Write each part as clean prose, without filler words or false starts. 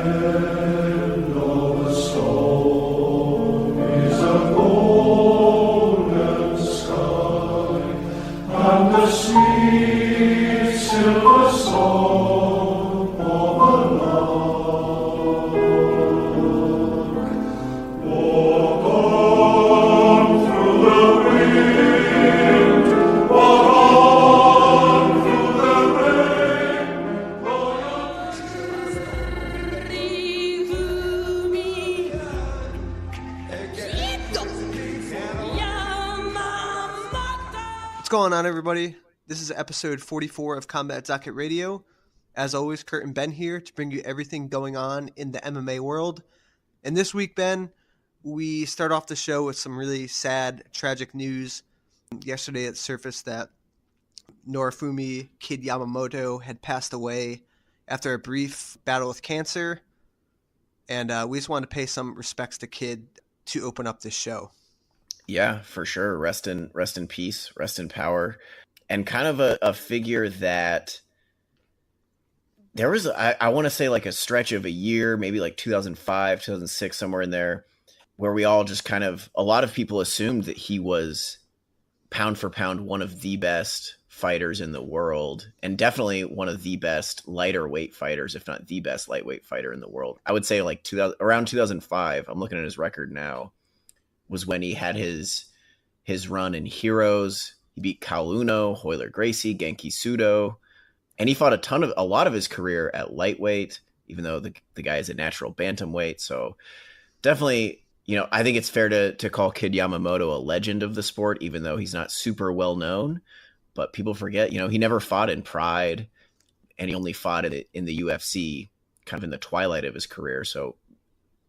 of the stone is a golden sky, and the sweet silver song of a lark. Walk on through the wind, walk on through the rain, What's going on, everybody? This is episode 44 of Combat Docket Radio. As always, Kurt and Ben here to bring you everything going on in the MMA world. And this week, Ben, we start off the show with some really sad, tragic news. Yesterday it surfaced that Norifumi, Kid Yamamoto, had passed away after a brief battle with cancer. And we just wanted to pay some respects to Kid to open up this show. Yeah, for sure. Rest in peace, rest in power. And kind of a figure that there was, I want to say like a stretch of a year, maybe like 2005, 2006, somewhere in there, where we all just kind of, a lot of people assumed that he was pound for pound one of the best fighters in the world, and definitely one of the best lighter weight fighters, if not the best lightweight fighter in the world. I would say like around 2005, I'm looking at his record now, was when he had his run in Heroes. He beat Kaoluno, Royler Gracie, Genki Sudo, and he fought a lot of his career at lightweight, even though the guy is a natural bantamweight. So definitely, I think it's fair to call Kid Yamamoto a legend of the sport, even though he's not super well known. But people forget, he never fought in Pride, and he only fought it in the UFC kind of in the twilight of his career. So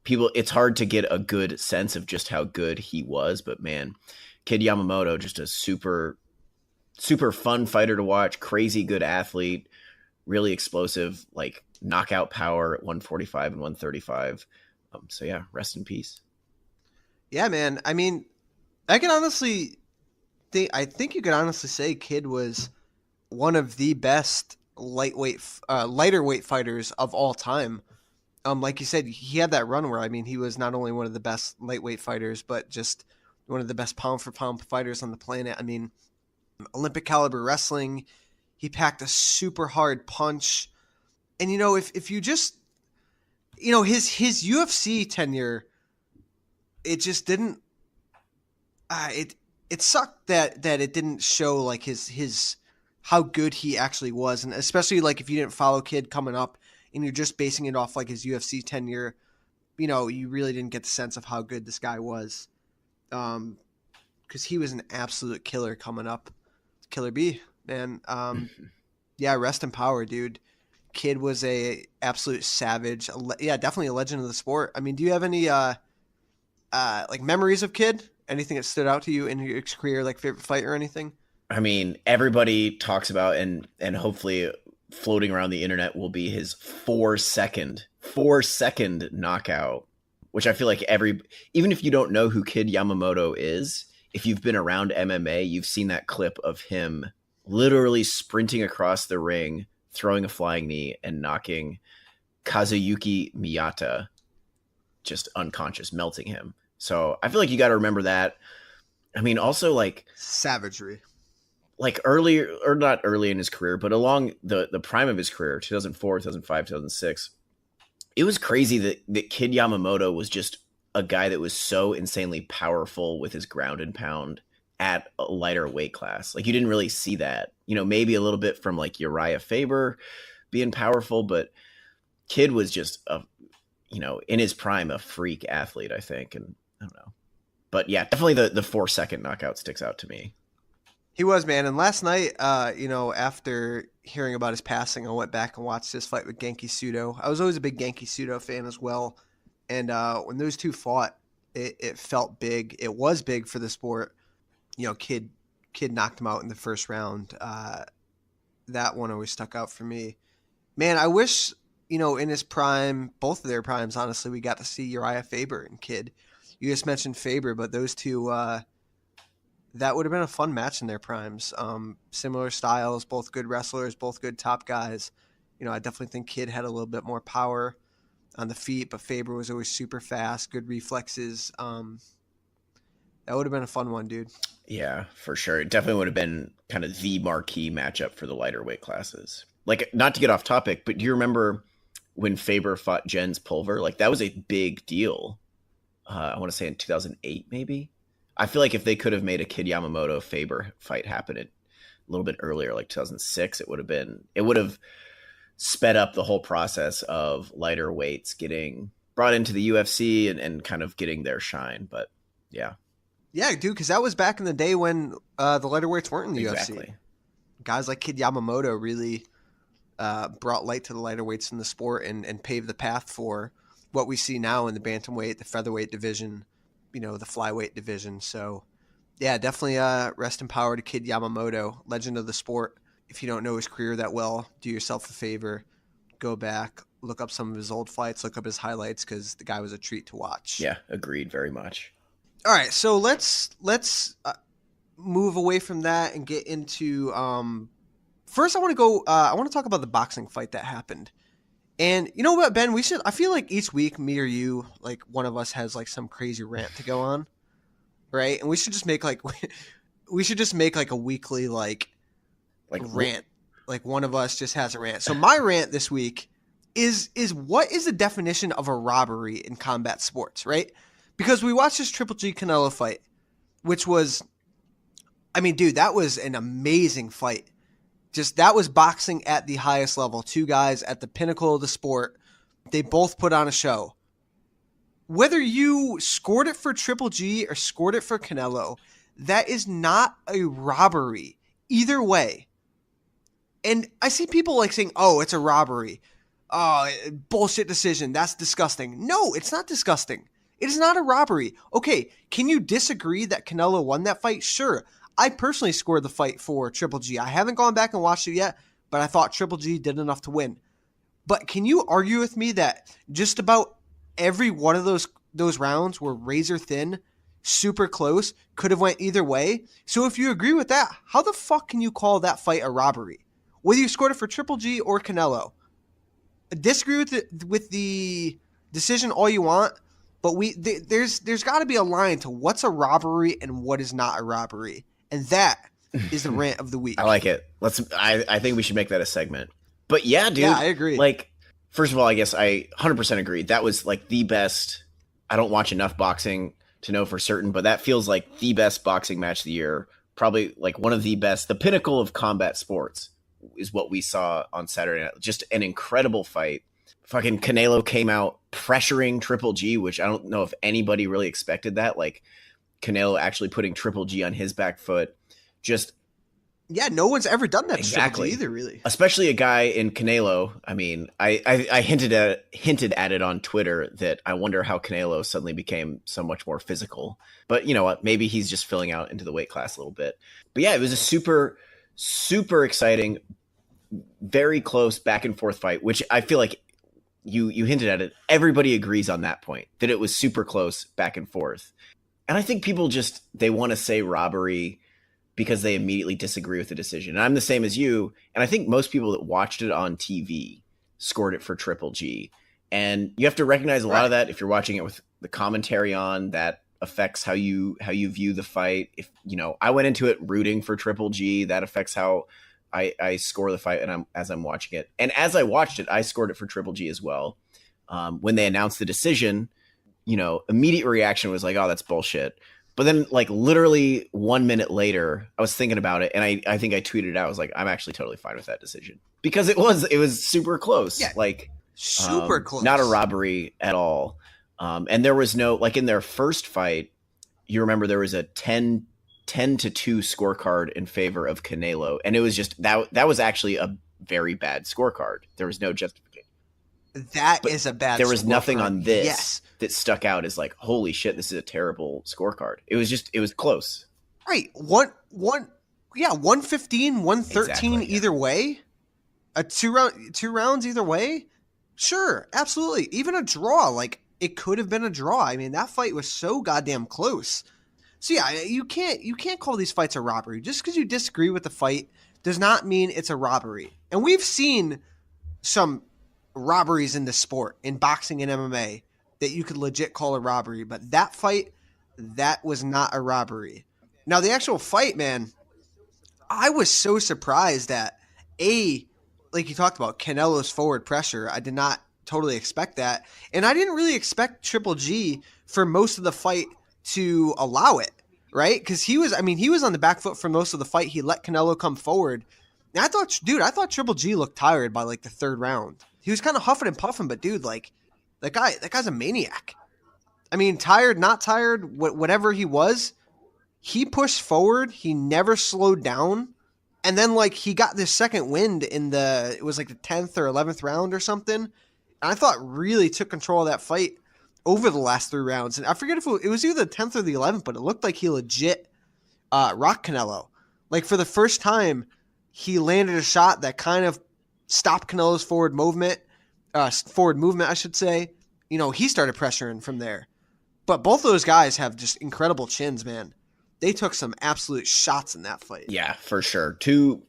it's hard to get a good sense of just how good he was. But man, Kid Yamamoto, just a super, super fun fighter to watch, crazy good athlete, really explosive, like knockout power at 145 and 135. So yeah, rest in peace. Yeah, man. I mean, I think you could honestly say Kid was one of the best lighter weight fighters of all time. Like you said, he had that run where, he was not only one of the best lightweight fighters, but just one of the best pound for pound fighters on the planet. Olympic caliber wrestling. He packed a super hard punch. And, if you just, his UFC tenure, it just didn't, it sucked that it didn't show like his how good he actually was. And especially like if you didn't follow Kid coming up and you're just basing it off like his UFC tenure, you really didn't get the sense of how good this guy was. Because he was an absolute killer coming up. Killer B, man. Yeah, rest in power, dude. Kid was a absolute savage. Definitely a legend of the sport. Do you have any like memories of Kid? Anything that stood out to you in your career, like favorite fight or anything? Everybody talks about and hopefully floating around the internet will be his 4-second knockout, which I feel like even if you don't know who Kid Yamamoto is, if you've been around MMA, you've seen that clip of him literally sprinting across the ring, throwing a flying knee and knocking Kazuyuki Miyata just unconscious, melting him. So I feel like you got to remember that. Also like savagery, like earlier, or not early in his career, but along the prime of his career, 2004, 2005, 2006, it was crazy that Kid Yamamoto was just a guy that was so insanely powerful with his ground and pound at a lighter weight class. Like you didn't really see that, maybe a little bit from like Uriah Faber being powerful, but Kid was just in his prime, a freak athlete, I think. And I don't know, but yeah, definitely the 4-second knockout sticks out to me. He was, man. And last night, after hearing about his passing, I went back and watched his fight with Genki Sudo. I was always a big Genki Sudo fan as well. And when those two fought, it felt big. It was big for the sport. Kid knocked him out in the first round. That one always stuck out for me. Man, I wish, in his prime, both of their primes, honestly, we got to see Uriah Faber and Kid. You just mentioned Faber, but those two, that would have been a fun match in their primes. Similar styles, both good wrestlers, both good top guys. I definitely think Kid had a little bit more power. on the feet, but Faber was always super fast, good reflexes. That would have been a fun one, dude. Yeah, for sure. It definitely would have been kind of the marquee matchup for the lighter weight classes. Like, not to get off topic, but do you remember when Faber fought Jens Pulver? Like, that was a big deal. I want to say in 2008, maybe. I feel like if they could have made a Kid Yamamoto Faber fight happen a little bit earlier, like 2006, it would have sped up the whole process of lighter weights getting brought into the UFC and kind of getting their shine. But yeah. Yeah, dude, because that was back in the day when the lighter weights weren't in the Exactly. UFC. Guys like Kid Yamamoto really brought light to the lighter weights in the sport and paved the path for what we see now in the bantamweight, the featherweight division, the flyweight division. So, yeah, definitely rest in power to Kid Yamamoto, legend of the sport. If you don't know his career that well, do yourself a favor, go back, look up some of his old fights, look up his highlights, because the guy was a treat to watch. Yeah, agreed very much. All right, so let's move away from that and get into first I want to talk about the boxing fight that happened. And you know what, Ben, I feel like each week, me or you, like one of us has like some crazy rant to go on, right? And we should just make like a weekly like rant. Like one of us just has a rant. So my rant this week is what is the definition of a robbery in combat sports, right? Because we watched this Triple G Canelo fight, which was, I mean, dude, that was an amazing fight. Just that was boxing at the highest level. Two guys at the pinnacle of the sport. They both put on a show. Whether you scored it for Triple G or scored it for Canelo, that is not a robbery either way. And I see people like saying, oh, it's a robbery. Oh, bullshit decision. That's disgusting. No, it's not disgusting. It is not a robbery. Okay, can you disagree that Canelo won that fight? Sure. I personally scored the fight for Triple G. I haven't gone back and watched it yet, but I thought Triple G did enough to win. But can you argue with me that just about every one of those rounds were razor thin, super close, could have went either way? So if you agree with that, how the fuck can you call that fight a robbery? Whether you scored it for Triple G or Canelo. Disagree with the decision all you want, but there's got to be a line to what's a robbery and what is not a robbery. And that is the rant of the week. I like it. I think we should make that a segment. But yeah, dude. Yeah, I agree. Like, first of all, I guess I 100% agree. That was like the best. I don't watch enough boxing to know for certain, but that feels like the best boxing match of the year. Probably like one of the best. The pinnacle of combat sports is what we saw on Saturday night. Just an incredible fight. Fucking Canelo came out pressuring Triple G, which I don't know if anybody really expected that. Like Canelo actually putting Triple G on his back foot. Just yeah, no one's ever done that exactly to Triple G either, really. Especially a guy in Canelo. I mean, I hinted at it on Twitter that I wonder how Canelo suddenly became so much more physical. But you know what? Maybe he's just filling out into the weight class a little bit. But yeah, it was a super, super exciting, very close back and forth fight, which I feel like you hinted at it. Everybody agrees on that point, that it was super close back and forth. And I think people they want to say robbery because they immediately disagree with the decision. And I'm the same as you. And I think most people that watched it on TV scored it for Triple G. And you have to recognize a lot of that if you're watching it with the commentary on, that affects how you view the fight. If I went into it rooting for Triple G, that affects how I score the fight as I'm watching it. And as I watched it, I scored it for Triple G as well. When they announced the decision, immediate reaction was like, oh, that's bullshit. But then like literally 1 minute later, I was thinking about it. And I think I tweeted out, I was like, I'm actually totally fine with that decision because it was super close. Yeah, like super close, not a robbery at all. And there was no, like in their first fight, you remember there was a 10-2 scorecard in favor of Canelo. And it was just that was actually a very bad scorecard. There was no justification. That is a bad. There was nothing on this yes. that stuck out as like, holy shit, this is a terrible scorecard. It was close. Right. 115, 113 Exactly, either way. A two rounds either way. Sure, absolutely. Even a draw, like it could have been a draw. I mean, that fight was so goddamn close. So yeah, you can't call these fights a robbery. Just because you disagree with the fight does not mean it's a robbery. And we've seen some robberies in the sport, in boxing and MMA, that you could legit call a robbery. But that fight, that was not a robbery. Now, the actual fight, man, I was so surprised that, like you talked about, Canelo's forward pressure. I did not totally expect that. And I didn't really expect Triple G for most of the fight to allow it, right? Because he was on the back foot for most of the fight. He let Canelo come forward. And I thought Triple G looked tired by like the third round. He was kind of huffing and puffing, but dude, like that guy's a maniac. I mean, tired, not tired, whatever he was, he pushed forward. He never slowed down. And then like he got this second wind it was like the 10th or 11th round or something. And I thought really took control of that fight over the last 3 rounds. And I forget if it was either the 10th or the 11th, but it looked like he legit rocked Canelo. Like for the first time, he landed a shot that kind of stopped Canelo's forward movement, I should say. You know, he started pressuring from there. But both those guys have just incredible chins, man. They took some absolute shots in that fight. Yeah, for sure. Two,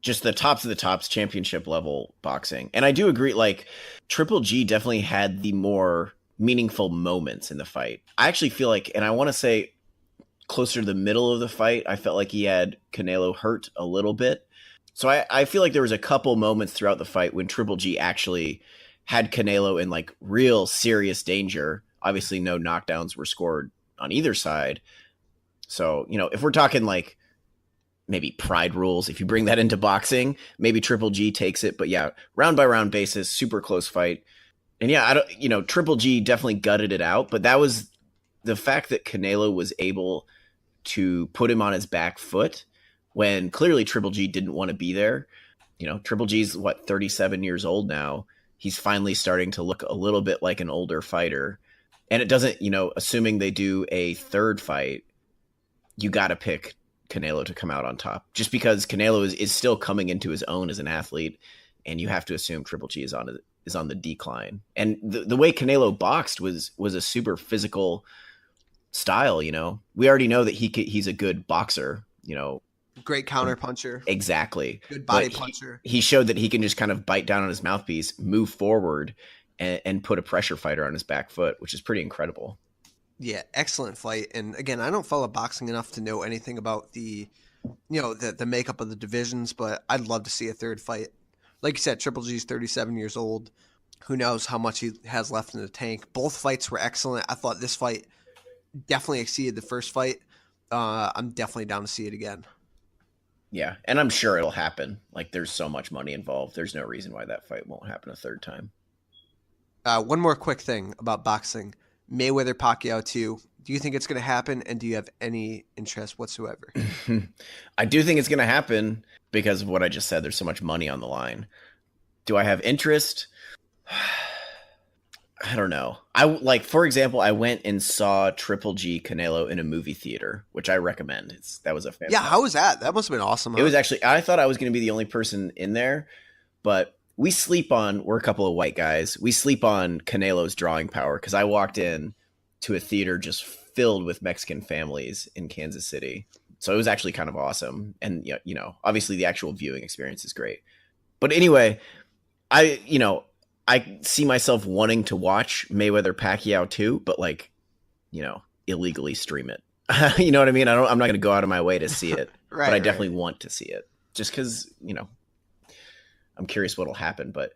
just the tops of the tops, championship level boxing. And I do agree, like, Triple G definitely had the more meaningful moments in the fight. I actually feel like, and I want to say closer to the middle of the fight, I felt like he had Canelo hurt a little bit. So I feel like there was a couple moments throughout the fight when Triple G actually had Canelo in like real serious danger. Obviously no knockdowns were scored on either side. So, you know, if we're talking like maybe pride rules, if you bring that into boxing, maybe Triple G takes it. But yeah, round by round basis, super close fight. And yeah, Triple G definitely gutted it out. But that was the fact that Canelo was able to put him on his back foot when clearly Triple G didn't want to be there. You know, Triple G's 37 years old now. He's finally starting to look a little bit like an older fighter. And it doesn't, assuming they do a third fight, you got to pick Canelo to come out on top, just because Canelo is still coming into his own as an athlete. And you have to assume Triple G is on the decline. And the way Canelo boxed was a super physical style. We already know that he's a good boxer, Great counter puncher. Exactly. Good body puncher. He showed that he can just kind of bite down on his mouthpiece, move forward, and put a pressure fighter on his back foot, which is pretty incredible. Yeah, excellent fight. And again, I don't follow boxing enough to know anything about the makeup of the divisions, but I'd love to see a third fight. Like you said, Triple G's 37 years old. Who knows how much he has left in the tank. Both fights were excellent. I thought this fight definitely exceeded the first fight. I'm definitely down to see it again. Yeah, and I'm sure it'll happen. Like, there's so much money involved. There's no reason why that fight won't happen a third time. One more quick thing about boxing. Mayweather-Pacquiao 2. Do you think it's going to happen, and do you have any interest whatsoever? I do think it's going to happen because of what I just said. There's so much money on the line. Do I have interest? I don't know. For example, I went and saw Triple G Canelo in a movie theater, which I recommend. That was a fantastic. Yeah, how was that? That must have been awesome. Huh? It was actually, I thought I was going to be the only person in there, but we're a couple of white guys. We sleep on Canelo's drawing power because I walked in to a theater just filled with Mexican families in Kansas City. So it was actually kind of awesome. And, obviously the actual viewing experience is great. But anyway, I see myself wanting to watch Mayweather-Pacquiao 2, but illegally stream it. You know what I mean? I'm not going to go out of my way to see it, right, but I definitely want to see it just because, I'm curious what'll happen, but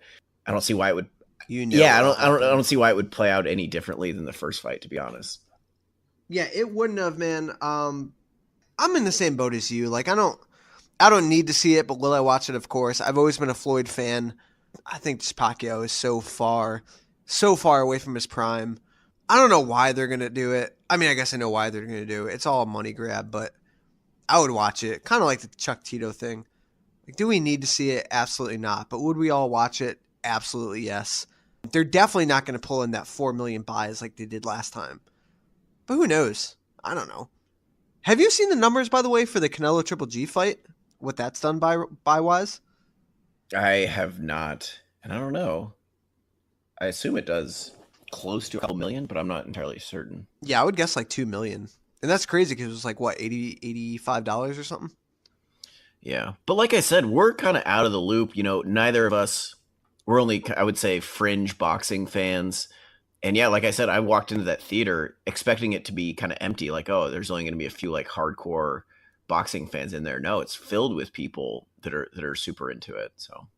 I don't see why it would. I don't see why it would play out any differently than the first fight, to be honest. Yeah, it wouldn't have, man. I'm in the same boat as you. Like, I don't need to see it, but will I watch it? Of course. I've always been a Floyd fan. I think Pacquiao is so far away from his prime. I don't know why they're going to do it. I mean, I guess I know why they're going to do it. It's all a money grab, but I would watch it. Kind of like the Chuck Tito thing. Like, do we need to see it? Absolutely not. But would we all watch it? Absolutely yes. They're definitely not going to pull in that 4 million buys like they did last time. But who knows? I don't know. Have you seen the numbers, by the way, for the Canelo Triple G fight? What that's done buy-wise? I have not, and I don't know. I assume it does close to a couple million, but I'm not entirely certain. Yeah, I would guess like 2 million. And that's crazy because it was like, what, $80, $85 or something? Yeah. But like I said, we're kind of out of the loop. Neither of us we're only, I would say, fringe boxing fans. And yeah, like I said, I walked into that theater expecting it to be kind of empty. Like, oh, there's only going to be a few like hardcore boxing fans in there. No, it's filled with people that are super into it. So,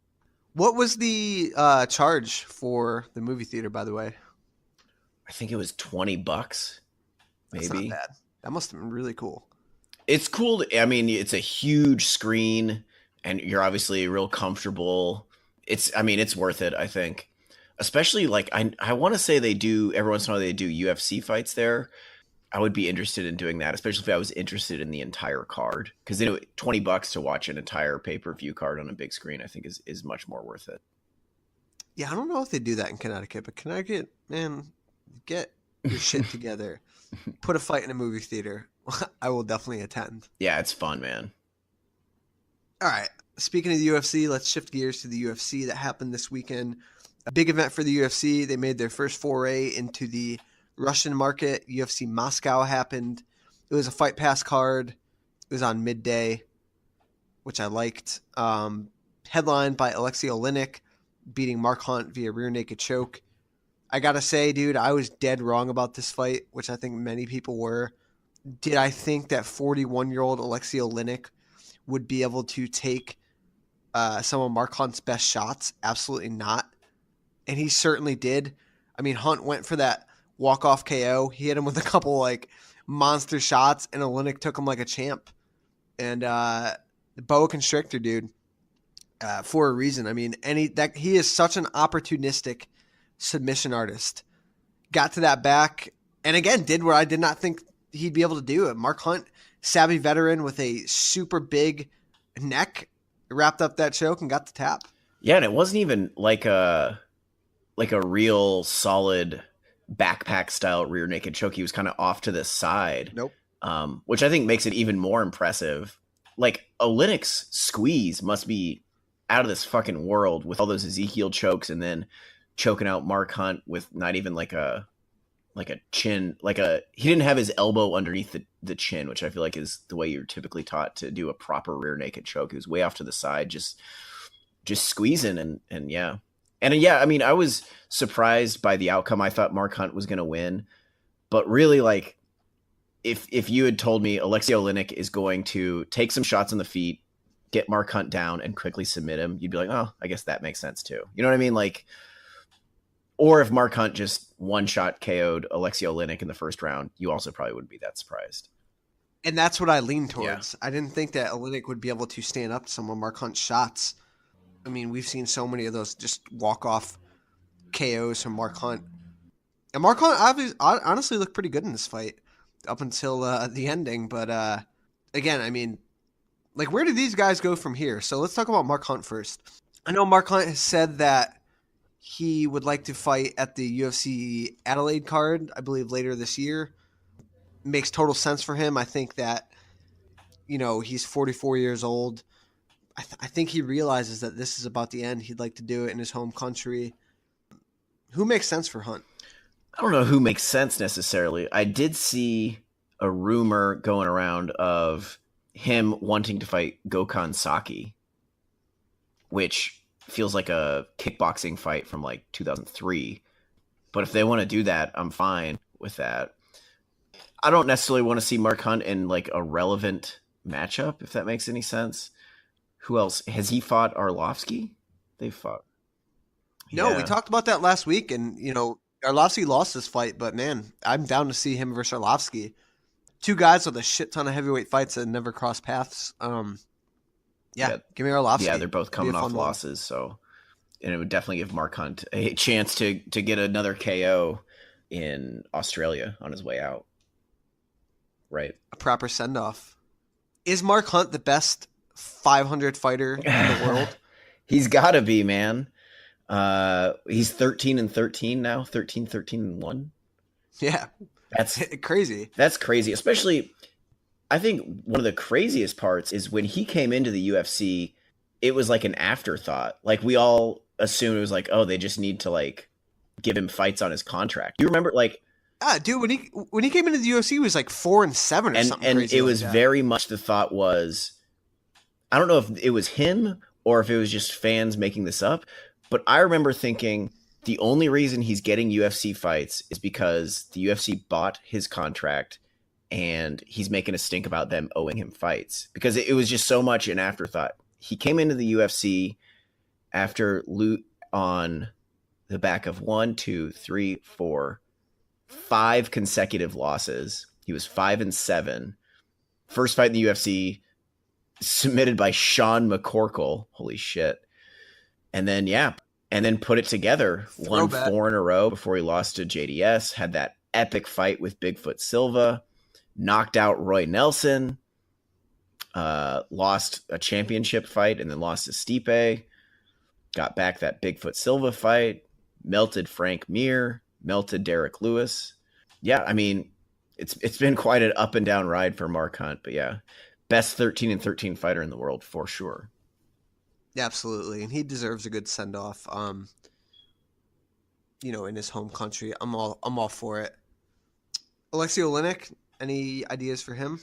What was the charge for the movie theater, by the way? I think it was $20, That's maybe. not bad. That must have been really cool. It's cool. I mean, it's a huge screen, and you're obviously real comfortable. It's worth it, I think. Especially like I want to say they do every once in a while they do UFC fights there. I would be interested in doing that, especially if I was interested in the entire card, because $20 to watch an entire pay-per-view card on a big screen, I think is much more worth it. Yeah, I don't know if they do that in Connecticut, but Connecticut, man, get your shit together. Put a fight in a movie theater. I will definitely attend. Yeah, it's fun, man. All right. Speaking of the UFC, let's shift gears to the UFC that happened this weekend. A big event for the UFC. They made their first foray into the Russian market. UFC Moscow happened. It was a Fight Pass card. It was on midday, which I liked. Headlined by Alexei Oleinik beating Mark Hunt via rear naked choke. I got to say, dude, I was dead wrong about this fight, which I think many people were. Did I think that 41-year-old Alexei Oleinik would be able to take some of Mark Hunt's best shots? Absolutely not. And he certainly did. I mean, Hunt went for that walk-off KO. He hit him with a couple like monster shots, and Oleinik took him like a champ. And the boa constrictor, dude, for a reason. I mean, he is such an opportunistic submission artist. Got to that back, and again, did what I did not think he'd be able to do. Mark Hunt, savvy veteran with a super big neck, wrapped up that choke and got the tap. Yeah, and it wasn't even like a real solid backpack style rear naked choke. He was kind of off to the side. Nope. Which I think makes it even more impressive. Like Oleinik's squeeze must be out of this fucking world with all those Ezekiel chokes, and then choking out Mark Hunt with not even like a chin, he didn't have his elbow underneath the chin, which I feel like is the way you're typically taught to do a proper rear naked choke. He was way off to the side, just squeezing and yeah. And yeah, I mean, I was surprised by the outcome. I thought Mark Hunt was going to win, but really, like, if you had told me Alexei Oleinik is going to take some shots on the feet, get Mark Hunt down, and quickly submit him, you'd be like, oh, I guess that makes sense too. You know what I mean? Like, or if Mark Hunt just one-shot KO'd Alexei Oleinik in the first round, you also probably wouldn't be that surprised. And that's what I leaned towards. Yeah. I didn't think that Oleinik would be able to stand up to some of Mark Hunt's shots. I mean, we've seen so many of those just walk-off KOs from Mark Hunt. And Mark Hunt honestly looked pretty good in this fight up until the ending. But again, I mean, like, where do these guys go from here? So let's talk about Mark Hunt first. I know Mark Hunt has said that he would like to fight at the UFC Adelaide card, I believe, later this year. Makes total sense for him. I think that, he's 44 years old. I think he realizes that this is about the end. He'd like to do it in his home country. Who makes sense for Hunt? I don't know who makes sense necessarily. I did see a rumor going around of him wanting to fight Gokhan Saki, which feels like a kickboxing fight from like 2003. But if they want to do that, I'm fine with that. I don't necessarily want to see Mark Hunt in like a relevant matchup, if that makes any sense. Who else? Has he fought Arlovsky? They fought. No, Yeah. we talked about that last week, and, Arlovsky lost this fight, but, man, I'm down to see him versus Arlovsky. Two guys with a shit ton of heavyweight fights that never crossed paths. Yeah, give me Arlovsky. Yeah, they're both coming Be a off fun one. losses, so and it would definitely give Mark Hunt a chance to get another KO in Australia on his way out. Right. A proper send-off. Is Mark Hunt the best 500 fighter in the world? He's got to be, man. He's 13-13 now, 13-13-1. Yeah, That's crazy. That's crazy, especially I think one of the craziest parts is when he came into the UFC, it was like an afterthought. Like we all assumed it was like, oh, they just need to like give him fights on his contract. You remember like Dude, when he came into the UFC, he was like 4-7 or something. And crazy it like was that. very much the thought was, I don't know if it was him or if it was just fans making this up, But I remember thinking the only reason he's getting UFC fights is because the UFC bought his contract and he's making a stink about them owing him fights, because it was just so much an afterthought. He came into the UFC after loot on the back of 5 consecutive losses. He was 5-7. First fight in the UFC, submitted by Sean McCorkle. Holy shit. And then put it together. Won 4 in a row before he lost to JDS. Had that epic fight with Bigfoot Silva. Knocked out Roy Nelson. Lost a championship fight and then lost to Stipe. Got back that Bigfoot Silva fight. Melted Frank Mir. Melted Derek Lewis. Yeah, I mean, it's been quite an up and down ride for Mark Hunt. But yeah, best 13-13 fighter in the world for sure. Yeah, absolutely, and he deserves a good send off. In his home country, I'm all for it. Alexei Oleinik, any ideas for him?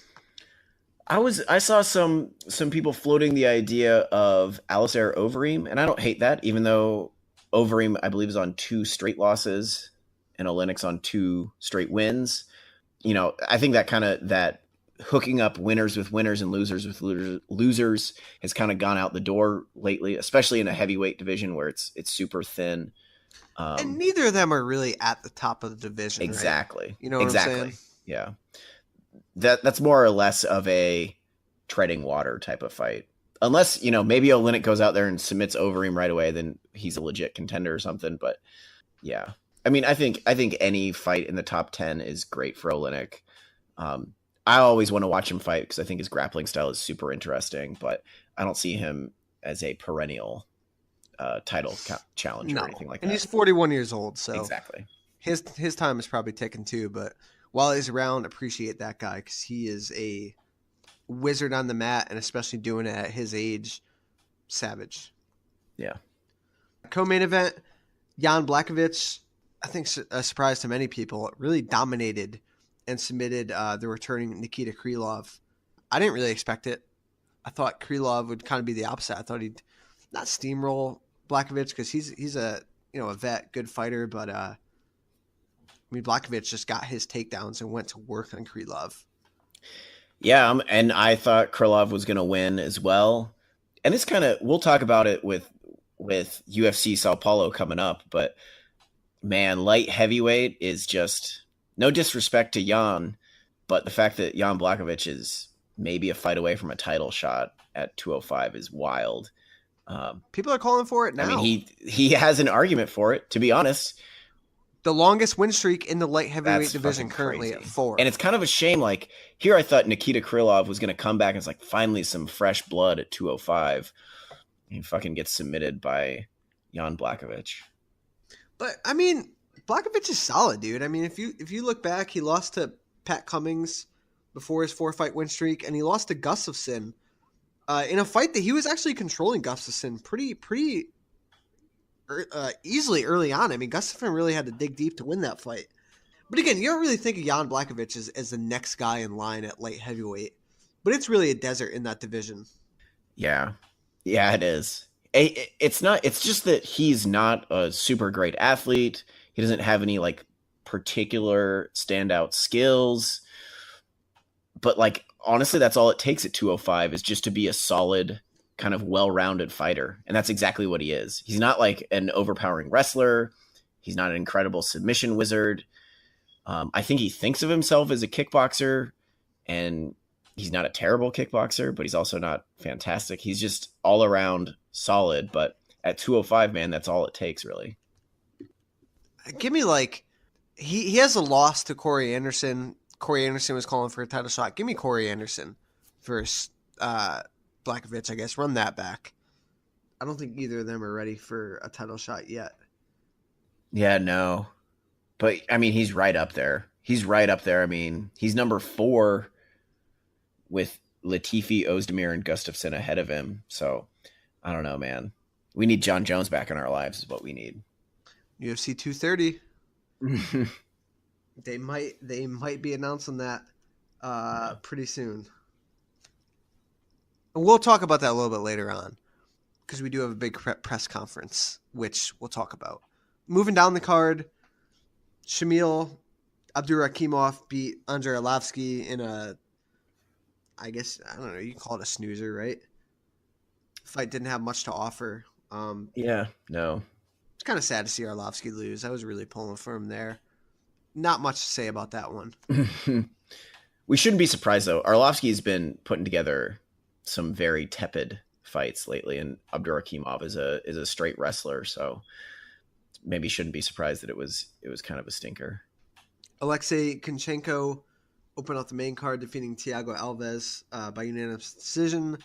I saw some people floating the idea of Alistair Overeem, and I don't hate that, even though Overeem, I believe, is on 2 straight losses and Oleinik's on 2 straight wins. I think that hooking up winners with winners and losers with losers has kind of gone out the door lately, especially in a heavyweight division where it's super thin. And neither of them are really at the top of the division. Exactly. Right? You know what I'm saying? Yeah. That's more or less of a treading water type of fight. Unless, maybe Oleinik goes out there and submits Overeem right away, then he's a legit contender or something. But yeah. I mean, I think any fight in the top 10 is great for Oleinik. I always want to watch him fight because I think his grappling style is super interesting, but I don't see him as a perennial title challenger or anything like that. And he's 41 years old, so exactly. His time is probably ticking too. But while he's around, appreciate that guy because he is a wizard on the mat, and especially doing it at his age, savage. Yeah. Co-main event, Jan Blachowicz, I think a surprise to many people, really dominated and submitted the returning Nikita Krylov. I didn't really expect it. I thought Krylov would kind of be the opposite. I thought he'd not steamroll Blachowicz because he's a vet, good fighter, but Blachowicz just got his takedowns and went to work on Krylov. Yeah, and I thought Krylov was going to win as well. And it's we'll talk about it with UFC Sao Paulo coming up, but man, light heavyweight is just, no disrespect to Jan, but the fact that Jan Blachowicz is maybe a fight away from a title shot at 205 is wild. People are calling for it now. I mean, he has an argument for it, to be honest. The longest win streak in the light heavyweight division currently at 4. And it's kind of a shame. Like, here I thought Nikita Krylov was going to come back and it's like finally some fresh blood at 205. And he fucking gets submitted by Jan Blachowicz. But I mean, Blachowicz is solid, dude. I mean, if you look back, he lost to Pat Cummings before his 4-fight win streak, and he lost to Gustafsson in a fight that he was actually controlling Gustafsson pretty easily early on. I mean, Gustafsson really had to dig deep to win that fight. But again, you don't really think of Jan Blachowicz as the next guy in line at light heavyweight. But it's really a desert in that division. Yeah. Yeah, it is. It's just that he's not a super great athlete. He doesn't have any particular standout skills. But honestly, that's all it takes at 205 is just to be a solid, kind of well-rounded fighter. And that's exactly what he is. He's not an overpowering wrestler. He's not an incredible submission wizard. I think he thinks of himself as a kickboxer, and he's not a terrible kickboxer, but he's also not fantastic. He's just all around solid. But at 205, man, that's all it takes, really. Give me he has a loss to Corey Anderson. Corey Anderson was calling for a title shot. Give me Corey Anderson versus Blachowicz, I guess. Run that back. I don't think either of them are ready for a title shot yet. Yeah, no. But, I mean, he's right up there. I mean, he's number 4 with Latifi, Ozdemir, and Gustafsson ahead of him. So, I don't know, man. We need John Jones back in our lives is what we need. UFC 230. They might be announcing that pretty soon. And we'll talk about that a little bit later on. because we do have a big press conference, which we'll talk about. Moving down the card, Shamil Abdurakhimov beat Andrei Arlovsky in a, I guess, I don't know, you call it a snoozer, right? Fight didn't have much to offer. Yeah, no. It's kind of sad to see Arlovsky lose. I was really pulling for him there. Not much to say about that one. We shouldn't be surprised, though. Arlovsky's been putting together some very tepid fights lately, and Abdurakhimov is a straight wrestler, so maybe shouldn't be surprised that it was kind of a stinker. Alexei Kunchenko opened up the main card, defeating Thiago Alves by unanimous decision.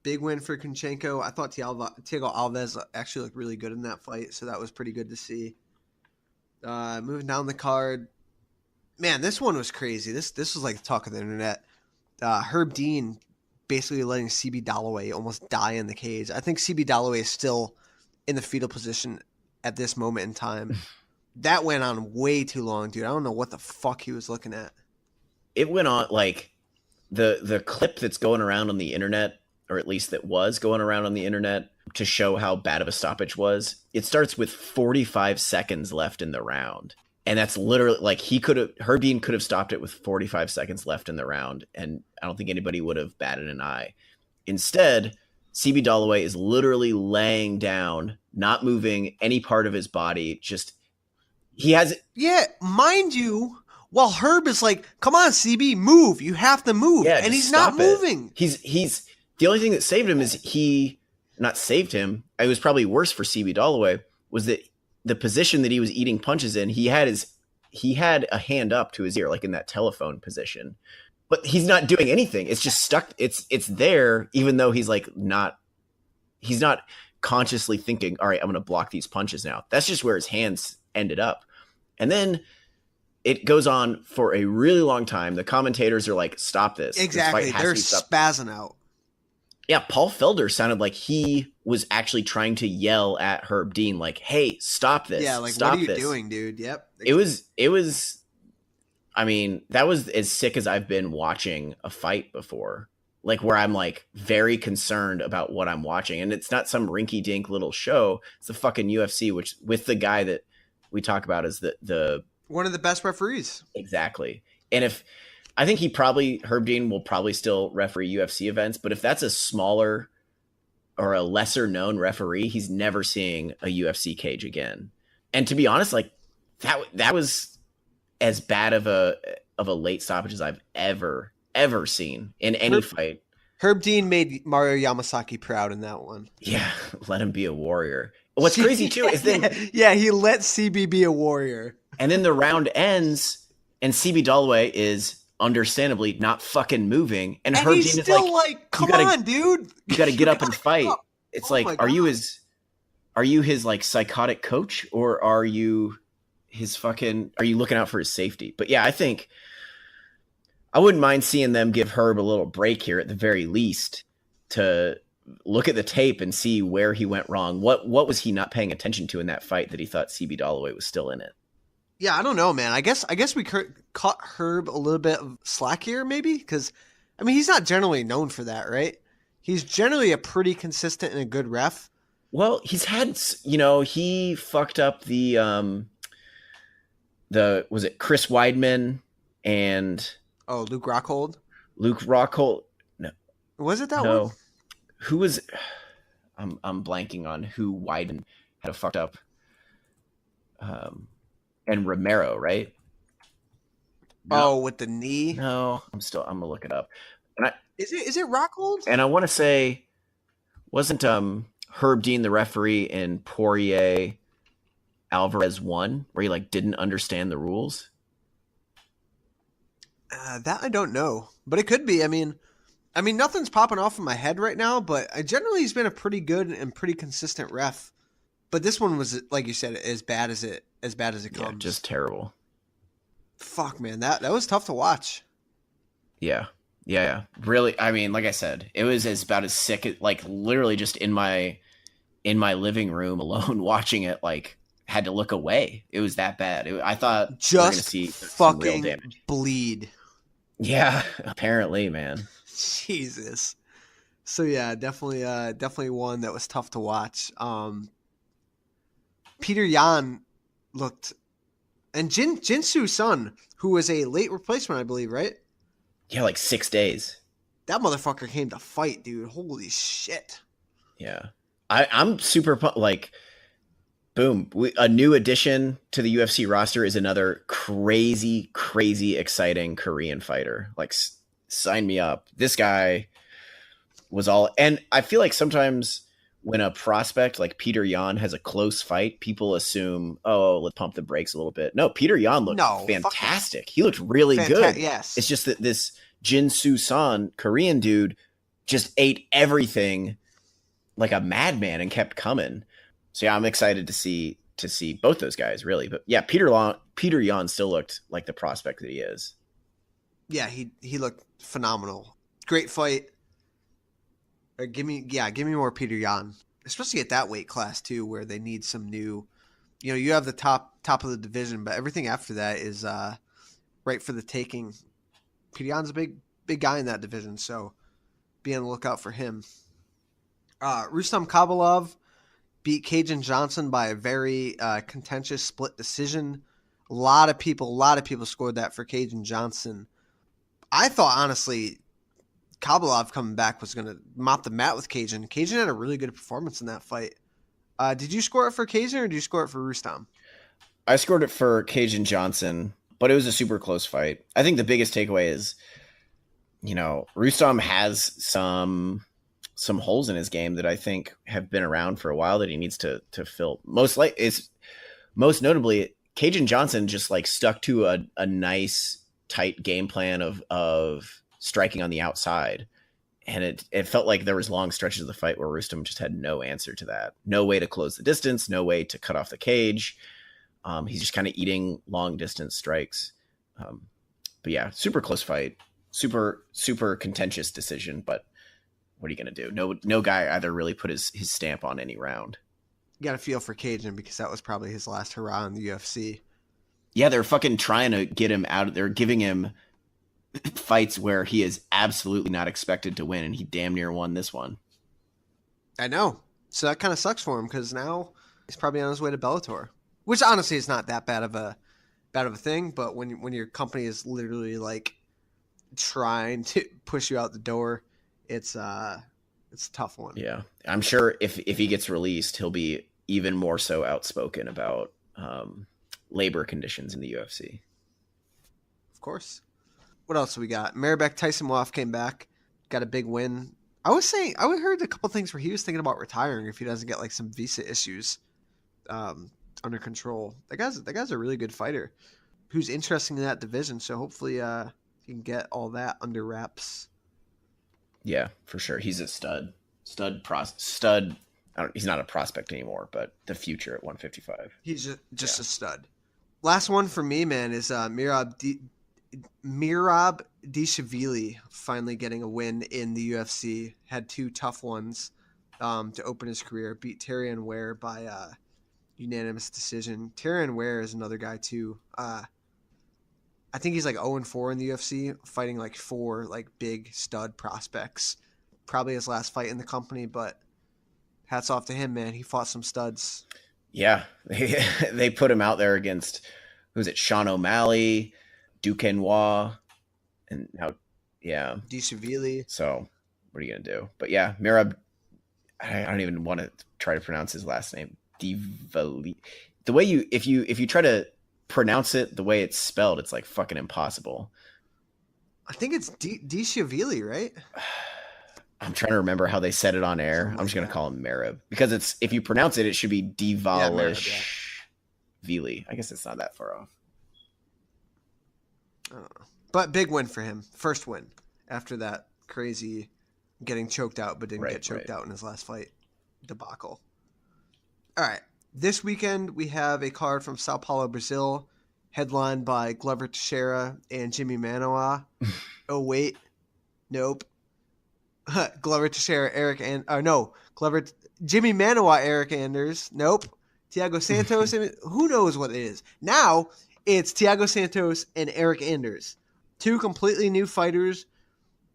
Big win for Kunchenko. I thought Thiago Alves actually looked really good in that fight, so that was pretty good to see. Moving down the card, man, this one was crazy. This was like the talk of the internet. Herb Dean basically letting CB Dalloway almost die in the cage. I think CB Dalloway is still in the fetal position at this moment in time. That went on way too long, dude. I don't know what the fuck he was looking at. It went on like the clip that's going around on the internet, or at least that was going around on the internet to show how bad of a stoppage was. It starts with 45 seconds left in the round. And that's literally like Herb Dean could have stopped it with 45 seconds left in the round. And I don't think anybody would have batted an eye. Instead, CB Dalloway is literally laying down, not moving any part of his body. Yeah, mind you, while Herb is like, come on, CB, move. You have to move. Yeah, and he's not moving. He's the only thing that saved him is not saved him. It was probably worse for CB Dalloway was that the position that he was eating punches in, he had a hand up to his ear, like in that telephone position, but he's not doing anything. It's just stuck. It's there, even though he's not consciously thinking, all right, I'm going to block these punches now. That's just where his hands ended up. And then it goes on for a really long time. The commentators are like, stop this. Exactly. They're spazzing out. Yeah, Paul Felder sounded like he was actually trying to yell at Herb Dean, like, hey, stop this. Yeah, like, stop what are you this. doing, dude? Yep. It was, I mean, that was as sick as I've been watching a fight before. Like, where I'm, like, very concerned about what I'm watching. And it's not some rinky-dink little show. It's the fucking UFC, which, with the guy that we talk about as the one of the best referees. Exactly. And I think Herb Dean will probably still referee UFC events, but if that's a smaller or a lesser known referee, he's never seeing a UFC cage again. And to be honest, like that was as bad of a late stoppage as I've ever seen in any fight. Herb Dean made Mario Yamasaki proud in that one. Yeah, let him be a warrior. What's crazy too is then he let CB be a warrior. And then the round ends and CB Dalloway is understandably not fucking moving, and Herb he's Dean is still like, come on, dude, you gotta get up and fight. It's like, are you his like psychotic coach, or are you looking out for his safety? But yeah, I think I wouldn't mind seeing them give Herb a little break here at the very least to look at the tape and see where he went wrong. What was he not paying attention to in that fight that he thought CB Dalloway was still in it? Yeah, I don't know, man. I guess we caught Herb a little bit of slack here, maybe, because I mean he's not generally known for that, right? He's generally a pretty consistent and a good ref. Well, he's had, he fucked up the was it Chris Weidman and Luke Rockhold? Luke Rockhold. No. Was it that no. one? Who was I'm blanking on who Weidman had a fucked up and Romero, right? No. With the knee? No, I'm gonna look it up. And is it Rockhold? And I want to say, wasn't Herb Dean the referee in Poirier Alvarez 1, where he like didn't understand the rules? That I don't know, but it could be. I mean, nothing's popping off in my head right now, but generally he's been a pretty good and pretty consistent ref. But this one was, like you said, as bad as it comes. Yeah, just terrible. Fuck, man, that was tough to watch. Yeah. Really, I mean, like I said, it was about as sick, like literally just in my living room alone watching it, like had to look away. It was that bad. I thought just we were gonna see fucking real damage. Bleed. Yeah, apparently, man. Jesus. So yeah, definitely one that was tough to watch. Petr Yan looked, and Jinsu Sun, who was a late replacement, I believe, right? Yeah, like 6 days. That motherfucker came to fight, dude. Holy shit. Yeah. I'm super like, boom. A new addition to the UFC roster is another crazy, crazy exciting Korean fighter. Like, sign me up. This guy was all, and I feel like sometimes when a prospect like Petr Yan has a close fight, people assume, oh, let's pump the brakes a little bit. No, Petr Yan looked fantastic. He looked really good. Yes. It's just that this Jin Soo San, Korean dude, just ate everything like a madman and kept coming. So yeah, I'm excited to see both those guys, really. But yeah, Petr Yan still looked like the prospect that he is. Yeah, he looked phenomenal. Great fight. Give me more Petr Yan, especially at that weight class too, where they need some new. You know, you have the top of the division, but everything after that is right for the taking. Petr Yan's a big guy in that division, so be on the lookout for him. Rustam Kabalov beat Cajun Johnson by a very contentious split decision. A lot of people scored that for Cajun Johnson. I thought, honestly, Kabalov coming back was going to mop the mat with Cajun. Cajun had a really good performance in that fight. Did you score it for Cajun or did you score it for Rustam? I scored it for Cajun Johnson, but it was a super close fight. I think the biggest takeaway is, you know, Rustam has some holes in his game that I think have been around for a while that he needs to fill. Most notably, Cajun Johnson just like stuck to a nice tight game plan of striking on the outside. And it felt like there was long stretches of the fight where Rustam just had no answer to that. No way to close the distance, no way to cut off the cage. He's just kind of eating long distance strikes. But yeah, super close fight, super, super contentious decision, but what are you going to do? No guy either really put his stamp on any round. You got to feel for Cajun because that was probably his last hurrah in the UFC. Yeah, they're fucking trying to get him out. They're giving him fights where he is absolutely not expected to win, and he damn near won this one. I know. So that kind of sucks for him because now he's probably on his way to Bellator, which honestly is not that bad of a thing. But when your company is literally like trying to push you out the door, it's a tough one. Yeah, I'm sure if he gets released, he'll be even more so outspoken about labor conditions in the UFC. Of course. What else we got? Maribek Tyson-Wolf came back, got a big win. I heard a couple things where he was thinking about retiring if he doesn't get like some visa issues under control. That guy's a really good fighter who's interesting in that division. So hopefully he can get all that under wraps. Yeah, for sure. He's a stud. He's not a prospect anymore, but the future at 155. He's just a stud. Last one for me, man, is Merab Dishvili finally getting a win in the UFC. Had two tough ones to open his career. Beat Tyrion Ware by unanimous decision. Tyrion Ware is another guy too. I think he's like 0-4 in the UFC, fighting like 4 like big stud prospects. Probably his last fight in the company, but hats off to him, man. He fought some studs. Yeah, they put him out there against, who's it, Sean O'Malley, Duquesnoy, and now, yeah. Dishvili. So, what are you going to do? But yeah, Merab, I don't even want to try to pronounce his last name. Dishvili. The way if you try to pronounce it the way it's spelled, it's like fucking impossible. I think it's Dishvili, right? I'm trying to remember how they said it on air. I'm just going to call him Merab because it's, if you pronounce it, it should be Divalishvili. I guess it's not that far off. I don't know. But big win for him. First win after that crazy getting choked out, but didn't get choked out in his last fight debacle. All right. This weekend, we have a card from Sao Paulo, Brazil, headlined by Glover Teixeira and Jimmy Manoa. Oh, wait. Nope. Glover Teixeira, Jimmy Manoa, Eryk Anders. Nope. Thiago Santos. Who knows what it is? Now, it's Thiago Santos and Eryk Anders. Two completely new fighters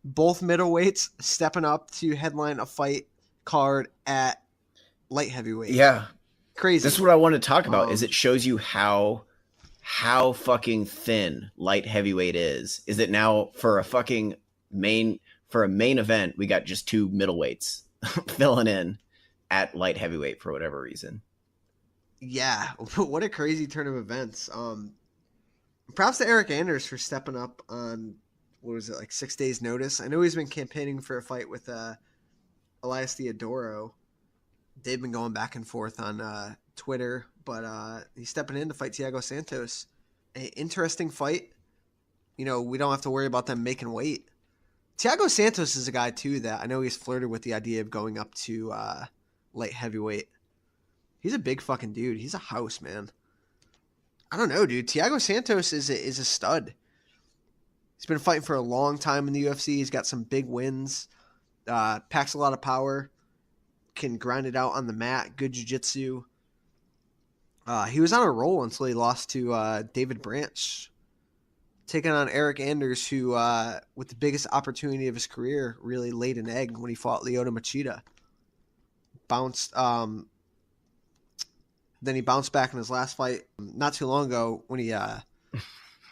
both middleweights stepping up to headline a fight card at light heavyweight. Yeah. Crazy. This is what I want to talk about, is it shows you how fucking thin light heavyweight is. Is it now for a main event, we got just two middleweights filling in at light heavyweight for whatever reason. Yeah, what a crazy turn of events. Props to Eryk Anders for stepping up on, what was it, like 6 days notice. I know he's been campaigning for a fight with Elias Theodoro. They've been going back and forth on Twitter, but he's stepping in to fight Thiago Santos. An interesting fight. We don't have to worry about them making weight. Thiago Santos is a guy, too, that I know he's flirted with the idea of going up to light heavyweight. He's a big fucking dude. He's a house, man. I don't know, dude. Thiago Santos is a stud. He's been fighting for a long time in the UFC. He's got some big wins. Packs a lot of power. Can grind it out on the mat. Good jiu-jitsu. He was on a roll until he lost to David Branch. Taking on Eryk Anders, who, with the biggest opportunity of his career, really laid an egg when he fought Lyoto Machida. Then he bounced back in his last fight not too long ago when he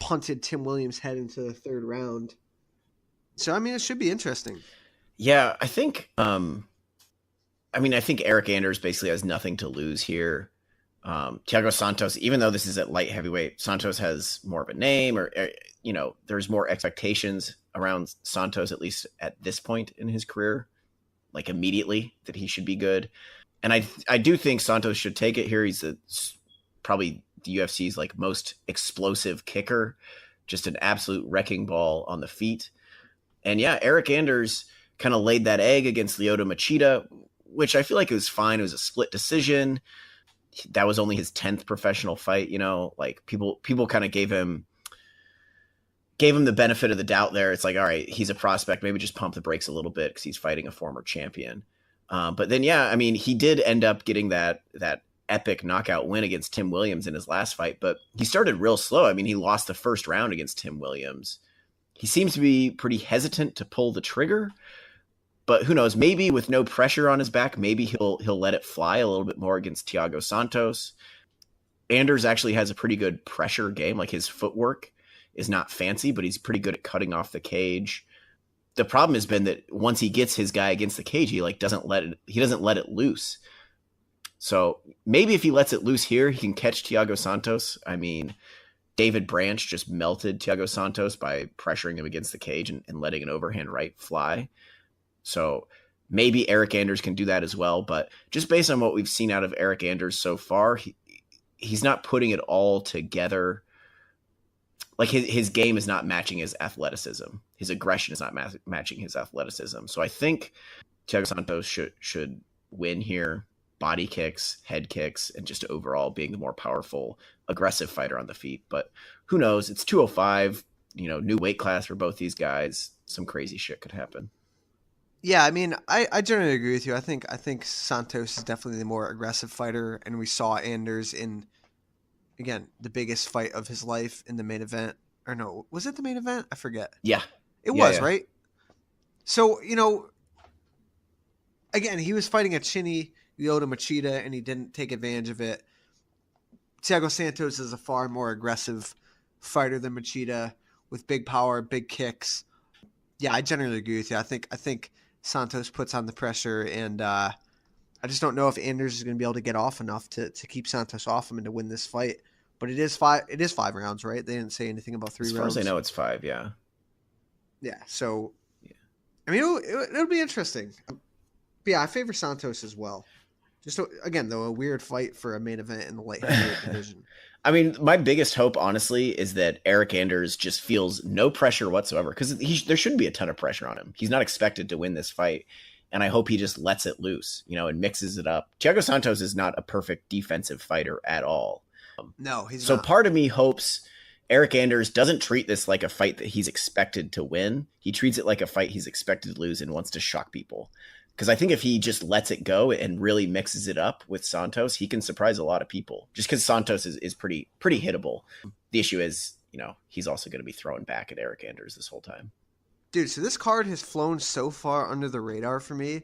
punted Tim Williams' head into the third round. So, it should be interesting. Yeah, I think Eryk Anders basically has nothing to lose here. Thiago Santos, even though this is at light heavyweight, Santos has more of a name, or there's more expectations around Santos, at least at this point in his career, like immediately, that he should be good. And I do think Santos should take it here. He's probably the UFC's like most explosive kicker, just an absolute wrecking ball on the feet. And yeah, Eryk Anders kind of laid that egg against Lyoto Machida, which I feel like it was fine. It was a split decision. That was only his 10th professional fight. Like people kind of gave him the benefit of the doubt there. It's like, all right, he's a prospect. Maybe just pump the brakes a little bit because he's fighting a former champion. But then, yeah, he did end up getting that epic knockout win against Tim Williams in his last fight, but he started real slow. He lost the first round against Tim Williams. He seems to be pretty hesitant to pull the trigger, but who knows? Maybe with no pressure on his back, maybe he'll let it fly a little bit more against Thiago Santos. Anders actually has a pretty good pressure game. Like, his footwork is not fancy, but he's pretty good at cutting off the cage. The problem has been that once he gets his guy against the cage, he doesn't let it loose. So maybe if he lets it loose here, he can catch Thiago Santos. David Branch just melted Thiago Santos by pressuring him against the cage and letting an overhand right fly. So maybe Eryk Anders can do that as well. But just based on what we've seen out of Eryk Anders so far, he's not putting it all together. Like, his game is not matching his athleticism. His aggression is not matching his athleticism. So I think Thiago Santos should win here. Body kicks, head kicks, and just overall being the more powerful, aggressive fighter on the feet. But who knows? It's 205, new weight class for both these guys. Some crazy shit could happen. Yeah, I generally agree with you. I think Santos is definitely the more aggressive fighter, and we saw Anders in, again, the biggest fight of his life in the main event. Or no, was it the main event? I forget. Yeah. It was, right? So, again, he was fighting a chinny Lyoto Machida, and he didn't take advantage of it. Thiago Santos is a far more aggressive fighter than Machida, with big power, big kicks. Yeah, I generally agree with you. I think Santos puts on the pressure, and I just don't know if Anders is going to be able to get off enough to keep Santos off him and to win this fight. But it is five rounds, right? They didn't say anything about 3 rounds. As far as I know, it's 5, yeah. Yeah, so it'll be interesting. But yeah, I favor Santos as well. Just again, though, a weird fight for a main event in the light heavyweight division. My biggest hope, honestly, is that Eryk Anders just feels no pressure whatsoever, because there shouldn't be a ton of pressure on him. He's not expected to win this fight, and I hope he just lets it loose, and mixes it up. Thiago Santos is not a perfect defensive fighter at all. No, he's so not. Part of me hopes Eryk Anders doesn't treat this like a fight that he's expected to win. He treats it like a fight he's expected to lose and wants to shock people. Because I think if he just lets it go and really mixes it up with Santos, he can surprise a lot of people. Just because Santos is pretty hittable. The issue is, he's also going to be throwing back at Eryk Anders this whole time. Dude, so this card has flown so far under the radar for me.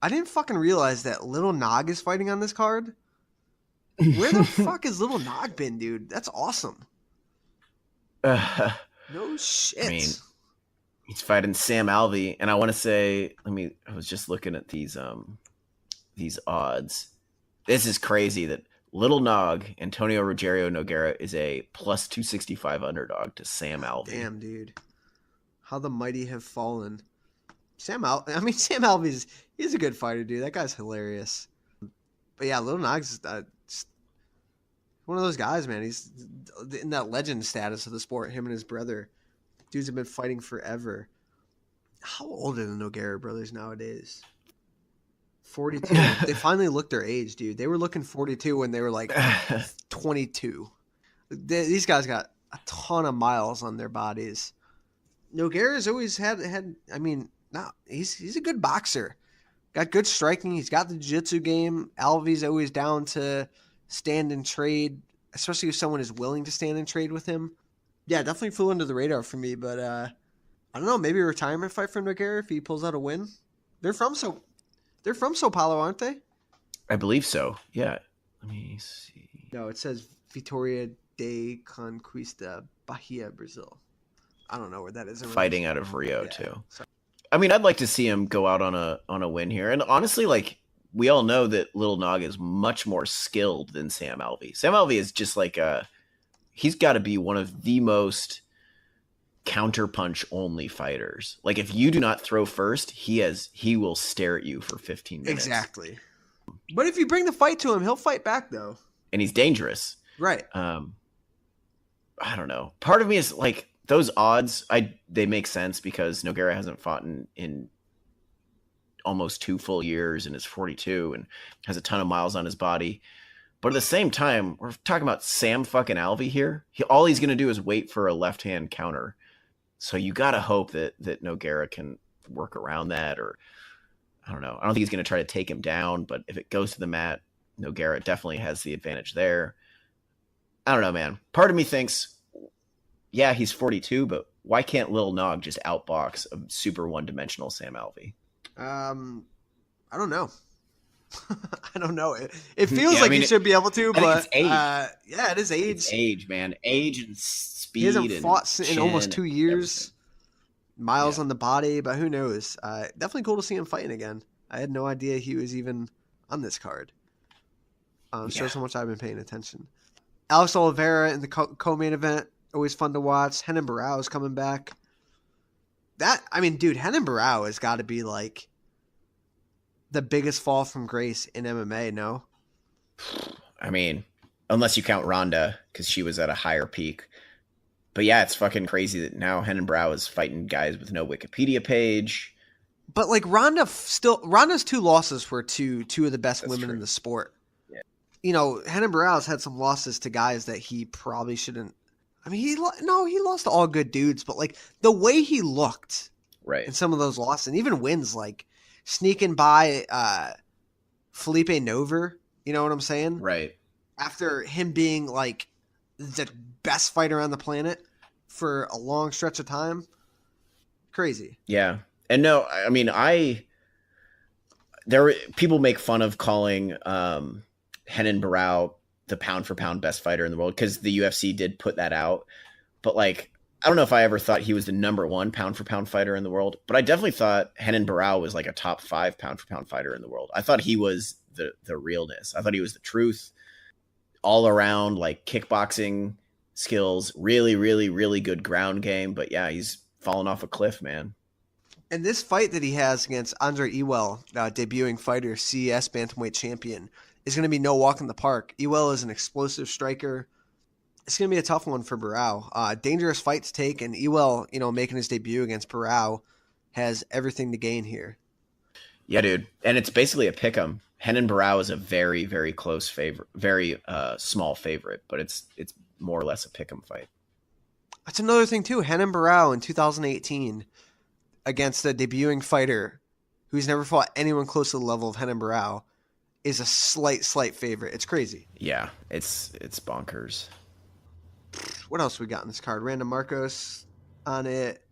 I didn't fucking realize that Little Nog is fighting on this card. Where the fuck has Little Nog been, dude? That's awesome. No shit. I mean, he's fighting Sam Alvey, and I want to say, I was just looking at these odds. This is crazy that Little Nog, Antonio Rogerio Nogueira, is a plus 265 underdog to Sam Alvey. Damn, dude. How the mighty have fallen. Sam Alvey's he's a good fighter, dude. That guy's hilarious. But yeah, Little Nog's one of those guys, man. He's in that legend status of the sport. Him and his brother, dudes have been fighting forever. How old are the Nogueira brothers nowadays? 42. They finally looked their age, dude. They were looking 42 when they were like 22. These guys got a ton of miles on their bodies. Nogueira's always had. He's a good boxer. Got good striking. He's got the jiu-jitsu game. Alvey's always down to stand and trade, especially if someone is willing to stand and trade with him. Yeah, definitely flew under the radar for me, but I don't know, maybe a retirement fight for Nogueira if he pulls out a win. They're from Sao Paulo, aren't they? I believe so. Yeah. Let me see. No, it says Vitória de Conquista, Bahia, Brazil. I don't know where that is. Fighting out of Rio too. Sorry. I mean, I'd like to see him go out on a win here. And honestly, like, we all know that Little Nog is much more skilled than Sam Alvey. Sam Alvey is just like he's got to be one of the most counterpunch only fighters. Like, if you do not throw first, he will stare at you for 15 minutes. Exactly. But if you bring the fight to him, he'll fight back though. And he's dangerous. Right. I don't know. Part of me is like, those odds, they make sense because Nogueira hasn't fought in almost 2 full years and is 42 and has a ton of miles on his body. But at the same time, we're talking about Sam fucking Alvey here. All he's going to do is wait for a left-hand counter. So you got to hope that Nogueira can work around that, or I don't know. I don't think he's going to try to take him down, but if it goes to the mat, Nogueira definitely has the advantage there. I don't know, man. Part of me thinks, yeah, he's 42, but why can't Lil Nog just outbox a super one-dimensional Sam Alvey? I don't know. I don't know. It feels he should be able to, but it's age. Yeah, it is age. It's age, man. Age and speed. He hasn't fought in almost 2 years. Miles on the body, but who knows? Definitely cool to see him fighting again. I had no idea he was even on this card. Shows how much I've been paying attention. Alex Oliveira in the co-main event. Always fun to watch. Renan Barão is coming back. Dude, Renan Barão has got to be like the biggest fall from grace in MMA, no? I mean, unless you count Ronda, because she was at a higher peak. But yeah, it's fucking crazy that now Renan Barão is fighting guys with no Wikipedia page. But like Ronda's 2 losses were to 2 of the best women in the sport. Yeah. You know, Renan Barão's had some losses to guys that he probably shouldn't. I mean, he lost to all good dudes, but like the way he looked in some of those losses, and even wins, like sneaking by Felipe Nover, you know what I'm saying? Right. After him being like the best fighter on the planet for a long stretch of time. Crazy. Yeah. And no, I mean, people make fun of calling Renan Barão the pound for pound best fighter in the world, because the UFC did put that out. But like, I don't know if I ever thought he was the number 1 pound for pound fighter in the world, but I definitely thought Renan Barão was like a top 5 pound for pound fighter in the world. I thought he was the realness. I thought he was the truth all around, like kickboxing skills, really, really, really good ground game. But yeah, he's fallen off a cliff, man. And this fight that he has against Andre Ewell, debuting fighter, CES bantamweight champion, is going to be no walk in the park. Ewell is an explosive striker. It's going to be a tough one for Barão. Dangerous fight to take, and Ewell, making his debut against Barão, has everything to gain here. Yeah, dude. And it's basically a pick'em. Renan Barão is a very, very close favorite, very small favorite, but it's more or less a pick'em fight. That's another thing, too. Renan Barão in 2018 against a debuting fighter who's never fought anyone close to the level of Renan Barão is a slight favorite. It's crazy. Yeah, it's bonkers. What else we got in this card? Random Marcos on it.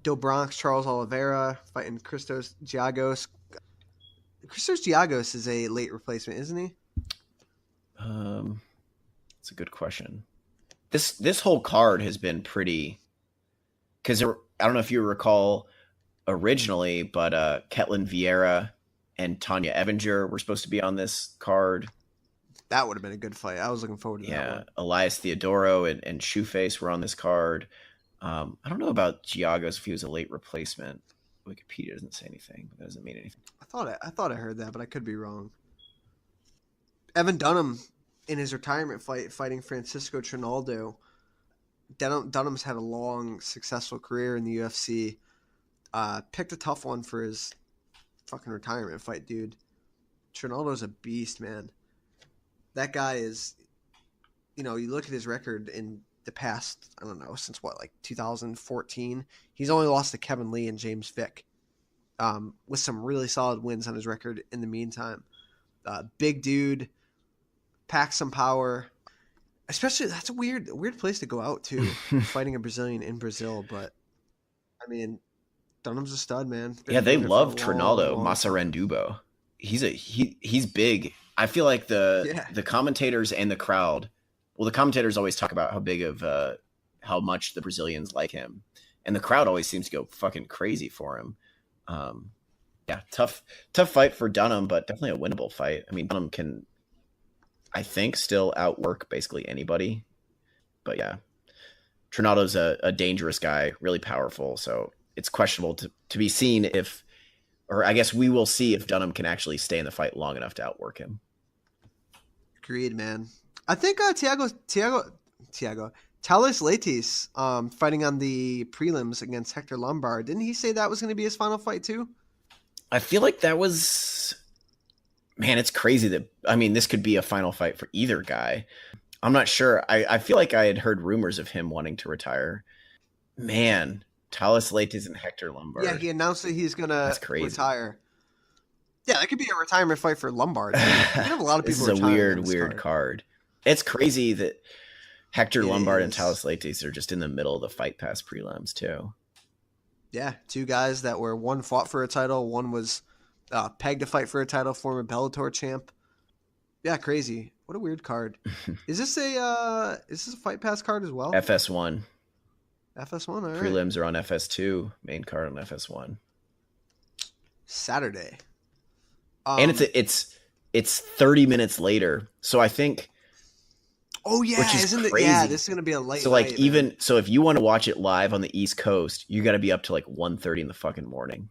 Do Bronx, Charles Oliveira fighting Christos Giagos. Christos Giagos is a late replacement, isn't he? It's a good question. This whole card has been pretty, because I don't know if you recall originally, but Ketlin Vieira and Tanya Evinger were supposed to be on this card. That would have been a good fight. I was looking forward to that one. Elias Theodoro and Shoeface were on this card. I don't know about Giagos if he was a late replacement. Wikipedia doesn't say anything, but that doesn't mean anything. I thought I heard that, but I could be wrong. Evan Dunham in his retirement fight fighting Francisco Trinaldo. Dunham's had a long, successful career in the UFC. Picked a tough one for his fucking retirement fight, dude. Trinaldo's a beast, man. That guy is, you look at his record in the past, I don't know, since what, like 2014? He's only lost to Kevin Lee and James Vick, with some really solid wins on his record in the meantime. Big dude, packs some power. Especially, that's a weird place to go out to, fighting a Brazilian in Brazil. But, I mean, Dunham's a stud, man. They love Trinaldo, Massaranduba. He's big. I feel like the commentators and the crowd, well, the commentators always talk about how much the Brazilians like him, and the crowd always seems to go fucking crazy for him. Tough fight for Dunham, but definitely a winnable fight. I mean, Dunham can, I think, still outwork basically anybody. But yeah, Trinaldo's a dangerous guy, really powerful. So it's questionable to be seen if, or I guess we will see if Dunham can actually stay in the fight long enough to outwork him. Agreed, man. I think Thiago Thales Leites fighting on the prelims against Hector Lombard. Didn't he say that was going to be his final fight too? I feel like that was, man, it's crazy that, I mean, this could be a final fight for either guy. I'm not sure. I feel like I had heard rumors of him wanting to retire. Man, Thales Leites and Hector Lombard. Yeah, he announced that he's going to retire. Yeah, that could be a retirement fight for Lombard. You have a lot of people. This is a weird card. It's crazy that Hector Lombard and Thales Leites are just in the middle of the Fight Pass prelims too. Yeah, two guys that were, one fought for a title, one was pegged to fight for a title, former Bellator champ. Yeah, crazy. What a weird card. Is this a Fight Pass card as well? FS1. FS1, all right. Prelims are on FS2, main card on FS1. Saturday. And it's 30 minutes later. So I think. Oh yeah, which is isn't crazy. it? Yeah, this is gonna be a late. So like night, even man. So if you want to watch it live on the East Coast, you got to be up to like 1:30 in the fucking morning,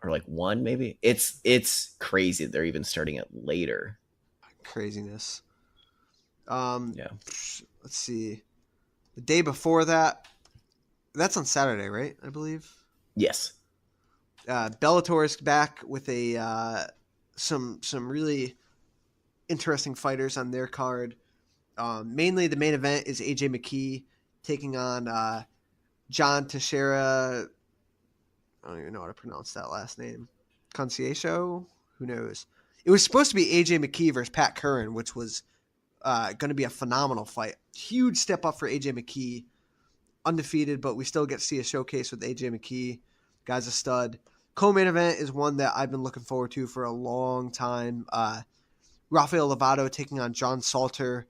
or like 1 maybe. It's crazy that they're even starting it later. Craziness. Yeah. Let's see. The day before that, that's on Saturday, right? I believe. Yes. Bellator is back with a some really interesting fighters on their card. Mainly the main event is AJ McKee taking on John Teixeira. I don't even know how to pronounce that last name. Conceição? Who knows? It was supposed to be AJ McKee versus Pat Curran, which was going to be a phenomenal fight. Huge step up for AJ McKee. Undefeated, but we still get to see a showcase with AJ McKee. Guy's a stud. Co-main event is one that I've been looking forward to for a long time. Rafael Lovato taking on John Salter.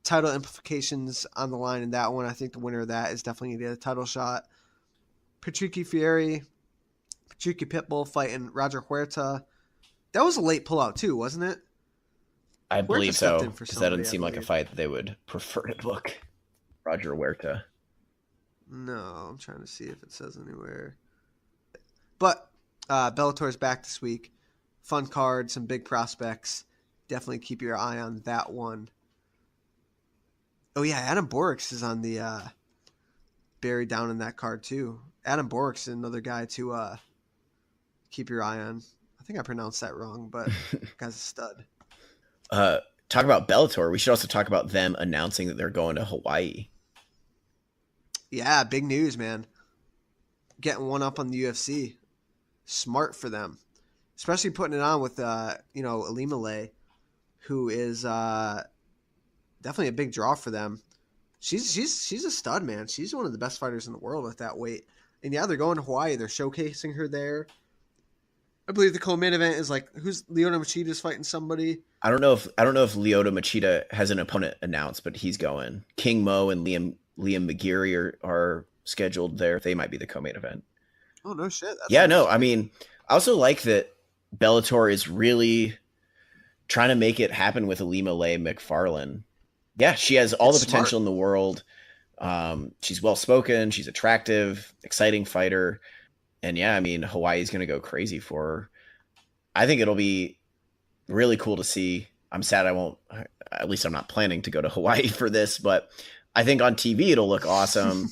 Title implications on the line in that one. I think the winner of that is definitely going to get a title shot. Patricky Pitbull fighting Roger Huerta. That was a late pullout too, wasn't it? I Huerta believe so, stepped in for because that somebody, doesn't seem like a fight that they would prefer to book. Roger Huerta. No, I'm trying to see if it says anywhere. But Bellator's back this week. Fun card, some big prospects. Definitely keep your eye on that one. Oh yeah, Adam Borix is on the buried down in that card too. Adam Borix is another guy to keep your eye on. I think I pronounced that wrong, but guy's a stud. Talk about Bellator. We should also talk about them announcing that they're going to Hawaii. Yeah, big news, man. Getting one up on the UFC. Smart for them. Especially putting it on with, Elimale, who is definitely a big draw for them. She's a stud, man. She's one of the best fighters in the world at that weight. And yeah, they're going to Hawaii. They're showcasing her there. I believe the co-main event is like, who's Lyoto Machida's fighting somebody. I don't know if Lyoto Machida has an opponent announced, but he's going. King Mo and Liam McGeary are scheduled there. They might be the co-main event. Oh no shit. I mean, I also like that Bellator is really trying to make it happen with Alima Leigh McFarlane. Yeah, she has all the potential in the world. She's well-spoken. She's attractive, exciting fighter. And yeah, I mean, Hawaii's going to go crazy for her. I think it'll be really cool to see. I'm sad at least I'm not planning to go to Hawaii for this, but I think on TV it'll look awesome.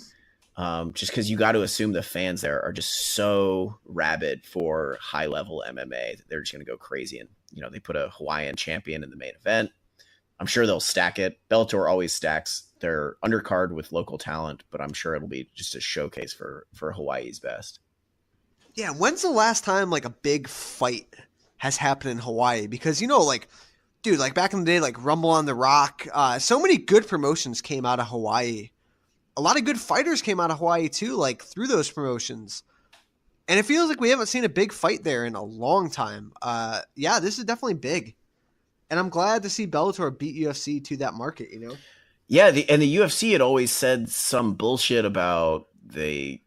Just because you got to assume the fans there are just so rabid for high-level MMA. They're just going to go crazy. And, they put a Hawaiian champion in the main event. I'm sure they'll stack it. Bellator always stacks their undercard with local talent, but I'm sure it'll be just a showcase for Hawaii's best. Yeah, when's the last time like a big fight has happened in Hawaii? Because dude, like back in the day, like Rumble on the Rock, so many good promotions came out of Hawaii. A lot of good fighters came out of Hawaii too, like through those promotions. And it feels like we haven't seen a big fight there in a long time. Yeah, this is definitely big. And I'm glad to see Bellator beat UFC to that market, Yeah, the UFC had always said some bullshit about they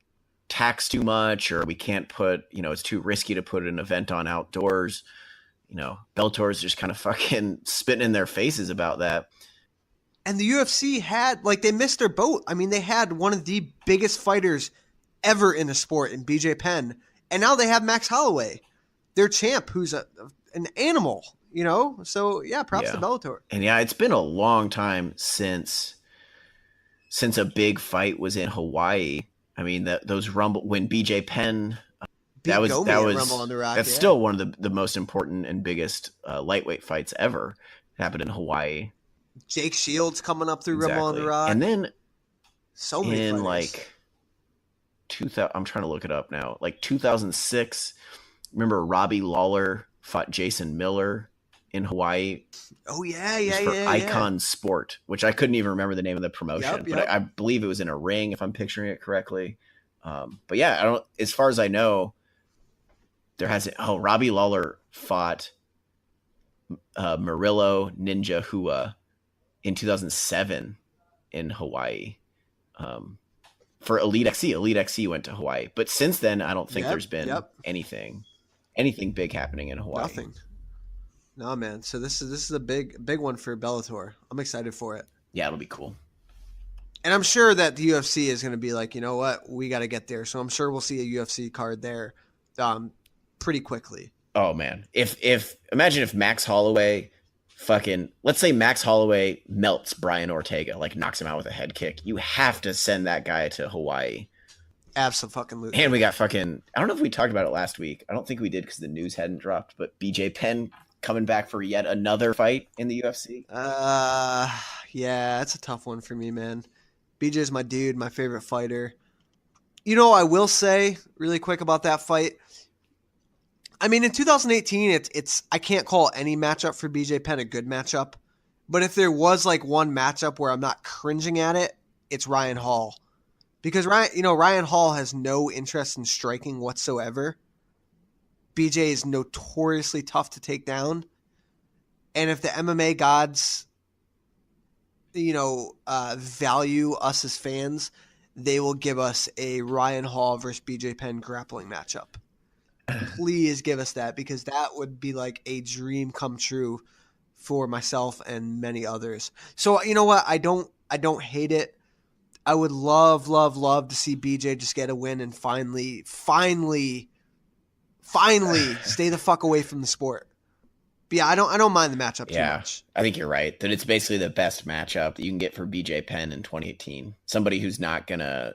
tax too much, or we can't put, it's too risky to put an event on outdoors. Bellator is just kind of fucking spitting in their faces about that. And the UFC had, they missed their boat. I mean, they had one of the biggest fighters ever in the sport in BJ Penn. And now they have Max Holloway, their champ, who's an animal, So, yeah, props to Bellator. And yeah, it's been a long time since a big fight was in Hawaii. I mean, those Rumble, when BJ Penn, that was Rumble on the Rock, that's still one of the most important and biggest lightweight fights ever happened in Hawaii. Jake Shields coming up through Rumble on the Rock. And then so many in fighters. 2000, I'm trying to look it up now. 2006, remember Robbie Lawler fought Jason Miller in Hawaii. Oh yeah, for Icon Sport, which I couldn't even remember the name of the promotion, but I believe it was in a ring, if I'm picturing it correctly. But yeah, I don't. As far as I know, there hasn't. Oh, Robbie Lawler fought Murillo Ninja Hua in 2007 in Hawaii for Elite XC. Elite XC went to Hawaii, but since then, I don't think there's been anything big happening in Hawaii. Nothing. No, man. So this is a big one for Bellator. I'm excited for it. Yeah, it'll be cool. And I'm sure that the UFC is going to be like, you know what, we got to get there. So I'm sure we'll see a UFC card there, pretty quickly. Oh man, imagine if Max Holloway, let's say Max Holloway melts Brian Ortega, knocks him out with a head kick. You have to send that guy to Hawaii. Absolutely. And we got I don't know if we talked about it last week. I don't think we did because the news hadn't dropped. But BJ Penn coming back for yet another fight in the UFC? Yeah, it's a tough one for me, man. BJ's my dude, my favorite fighter. I will say really quick about that fight. I mean, in 2018, it's I can't call any matchup for BJ Penn a good matchup. But if there was one matchup where I'm not cringing at it, it's Ryan Hall. Because Ryan Hall has no interest in striking whatsoever. BJ is notoriously tough to take down. And if the MMA gods, value us as fans, they will give us a Ryan Hall versus BJ Penn grappling matchup. Please give us that, because that would be like a dream come true for myself and many others. So you know what? I don't hate it. I would love to see BJ just get a win and finally stay the fuck away from the sport. But yeah, I don't mind the matchup too much. I think you're right. That it's basically the best matchup that you can get for BJ Penn in 2018. Somebody who's not gonna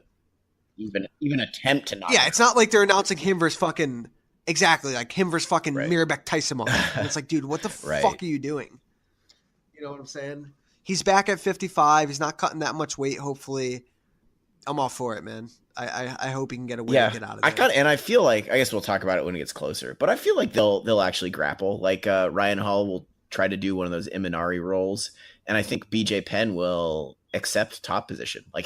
even attempt to knock. Yeah, it's not like they're announcing him versus fucking Mirabek Taisimov. And it's like, dude, what the fuck are you doing? You know what I'm saying? He's back at 55. He's not cutting that much weight. Hopefully, I'm all for it, man. I hope he can get a win and get out of there. I feel like, I guess we'll talk about it when it gets closer, but I feel like they'll actually grapple. Ryan Hall will try to do one of those Imanari rolls, and I think BJ Penn will accept top position. I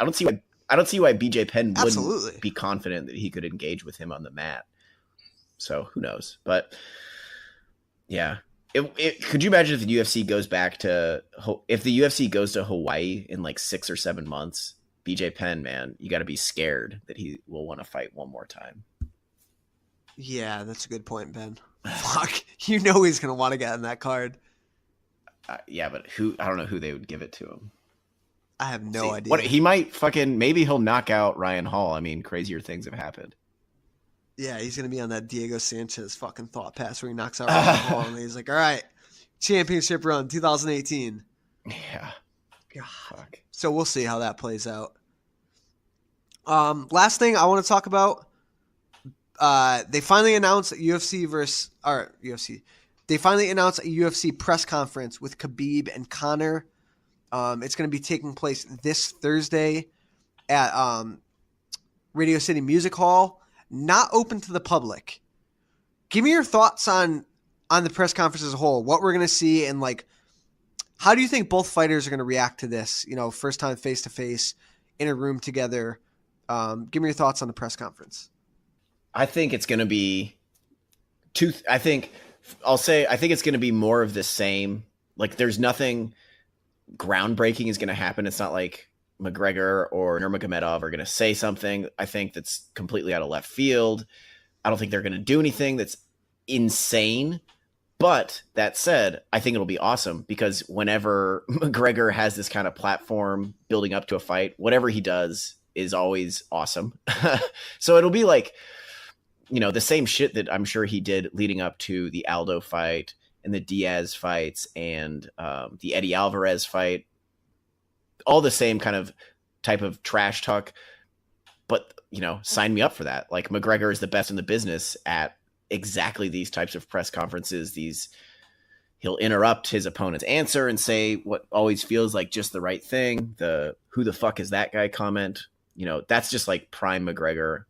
don't see I don't see why BJ Penn wouldn't Absolutely. be confident that he could engage with him on the mat. So who knows? But yeah, could you imagine if the UFC goes back to if the UFC goes to Hawaii in like 6 or 7 months? BJ Penn, man, you got to be scared that he will want to fight one more time. Yeah, that's a good point, Ben. Fuck, you know he's gonna want to get in that card. Yeah, but I don't know who they would give it to him. I have no idea. What he might maybe he'll knock out Ryan Hall. I mean, crazier things have happened. Yeah, he's gonna be on that Diego Sanchez fucking thought pass where he knocks out Ryan Hall and he's like, all right, championship run 2018. Yeah. God. Fuck. So we'll see how that plays out. Last thing I want to talk about, they finally announced They finally announced a UFC press conference with Khabib and Conor. It's going to be taking place this Thursday at Radio City Music Hall. Not open to the public. Give me your thoughts on the press conference as a whole. What we're going to see and like, how do you think both fighters are going to react to this? You know, first time face to face in a room together. Give me your thoughts on the press conference. I think it's going to be I think it's going to be more of the same. Like there's nothing groundbreaking is going to happen. It's not like McGregor or Nurmagomedov are going to say something, I think, that's completely out of left field. I don't think they're going to do anything that's insane. But that said, I think it'll be awesome because whenever McGregor has this kind of platform building up to a fight, whatever he does is always awesome. So it'll be like, you know, the same shit that I'm sure he did leading up to the Aldo fight and the Diaz fights and the Eddie Alvarez fight. All the same kind of type of trash talk. But, you know, sign me up for that. Like McGregor is the best in the business at exactly these types of press conferences. He'll interrupt his opponent's answer and say what always feels like just the right thing. The who the fuck is that guy comment, you know, that's just like prime McGregor.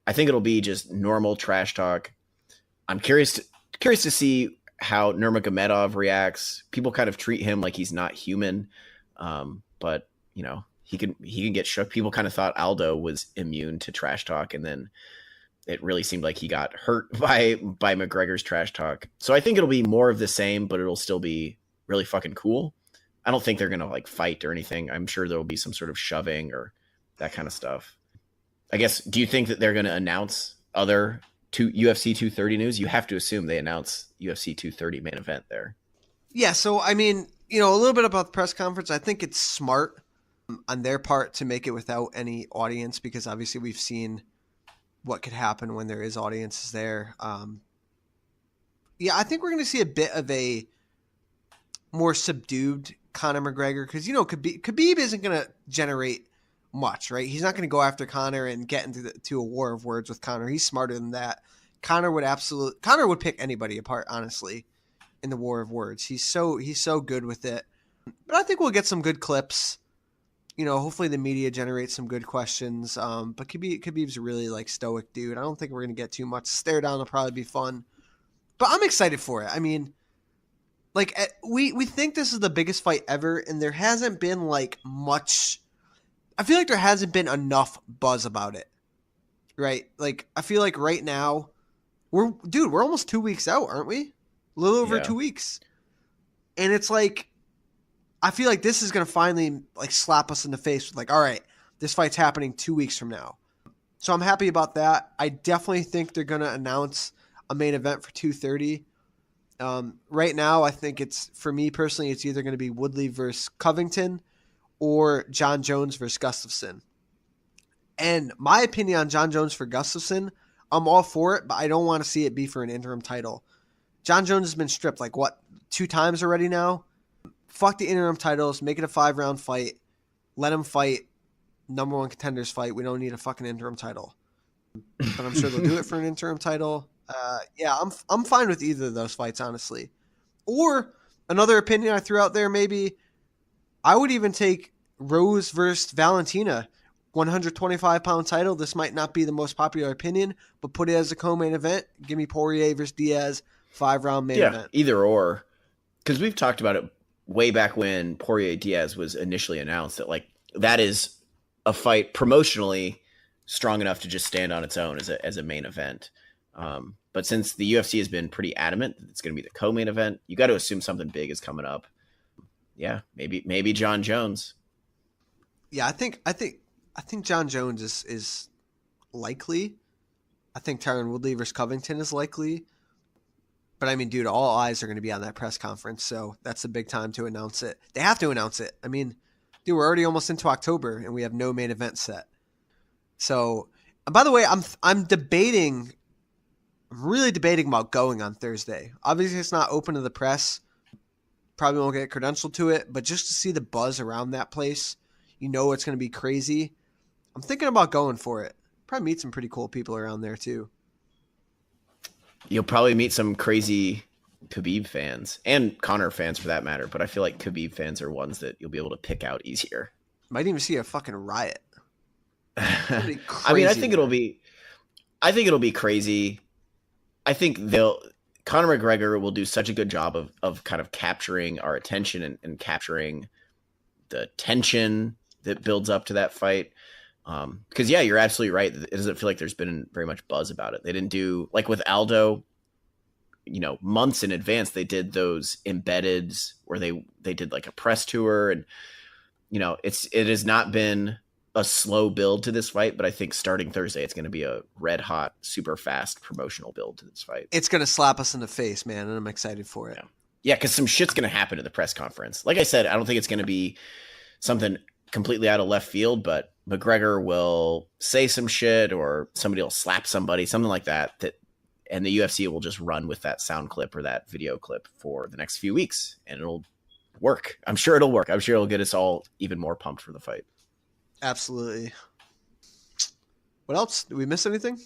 I think it'll be just normal trash talk. I'm curious to see how Nurmagomedov reacts. People kind of treat him like he's not human. But you know, he can get shook. People kind of thought Aldo was immune to trash talk, and then it really seemed like he got hurt by McGregor's trash talk. So I think it'll be more of the same, but it'll still be really fucking cool. I don't think they're gonna like fight or anything. I'm sure there'll be some sort of shoving or that kind of stuff. I guess. Do you think that they're gonna announce other UFC 230 news? You have to assume they announce UFC 230 main event there. Yeah. So I mean, you know, a little bit about the press conference. I think it's smart on their part to make it without any audience because obviously we've seen what could happen when there is audiences there. Yeah, I think we're going to see a bit of a more subdued Conor McGregor because, you know, Khabib isn't going to generate much, right? He's not going to go after Conor and get into a war of words with Conor. He's smarter than that. Conor would pick anybody apart, honestly, in the war of words. He's so good with it. But I think we'll get some good clips. You know, hopefully the media generates some good questions. But Khabib's a really like stoic dude. I don't think we're gonna get too much. Stare down will probably be fun. But I'm excited for it. I mean, like we think this is the biggest fight ever, and there hasn't been like much. I feel like there hasn't been enough buzz about it, right? Like I feel like right now, we're almost 2 weeks out, aren't we? A little over 2 weeks, and it's like. I feel like this is going to finally like slap us in the face with like, all right, this fight's happening 2 weeks from now. So I'm happy about that. I definitely think they're going to announce a main event for 230. Right now, I think for me personally, it's either going to be Woodley versus Covington or John Jones versus Gustafsson. And my opinion on John Jones for Gustafsson, I'm all for it, but I don't want to see it be for an interim title. John Jones has been stripped like 2 times already now. Fuck the interim titles. Make it a 5-round fight. Let him fight. Number 1 contenders fight. We don't need a fucking interim title. But I'm sure they'll do it for an interim title. Yeah, I'm fine with either of those fights, honestly. Or another opinion I threw out there, maybe I would even take Rose versus Valentina, 125-pound title. This might not be the most popular opinion, but put it as a co-main event. Give me Poirier versus Diaz, 5-round main event. Either or. Because we've talked about it way back when Poirier Diaz was initially announced that like that is a fight promotionally strong enough to just stand on its own as a main event. But since the UFC has been pretty adamant that it's going to be the co-main event, you got to assume something big is coming up. Yeah, maybe John Jones. Yeah, I think John Jones is likely. I think Tyron Woodley versus Covington is likely. But I mean, dude, all eyes are going to be on that press conference, so that's a big time to announce it. They have to announce it. I mean, dude, we're already almost into October and we have no main event set. So, by the way, I'm really debating about going on Thursday. Obviously, it's not open to the press. Probably won't get credentialed to it, but just to see the buzz around that place, you know it's going to be crazy. I'm thinking about going for it. Probably meet some pretty cool people around there too. You'll probably meet some crazy Khabib fans and Conor fans for that matter, but I feel like Khabib fans are ones that you'll be able to pick out easier. Might even see a fucking riot. I mean, I think it'll be crazy. I think Conor McGregor will do such a good job of kind of capturing our attention and capturing the tension that builds up to that fight. Because yeah, you're absolutely right. It doesn't feel like there's been very much buzz about it. They didn't do like with Aldo, months in advance. They did those embeddeds where they did like a press tour, and it has not been a slow build to this fight. But I think starting Thursday, it's going to be a red hot, super fast promotional build to this fight. It's going to slap us in the face, man, and I'm excited for it. Yeah, because some shit's going to happen at the press conference. Like I said, I don't think it's going to be something completely out of left field, but McGregor will say some shit or somebody will slap somebody, something like that, and the UFC will just run with that sound clip or that video clip for the next few weeks, and it'll work. I'm sure it'll work. I'm sure it'll get us all even more pumped for the fight. Absolutely. What else? Did we miss anything?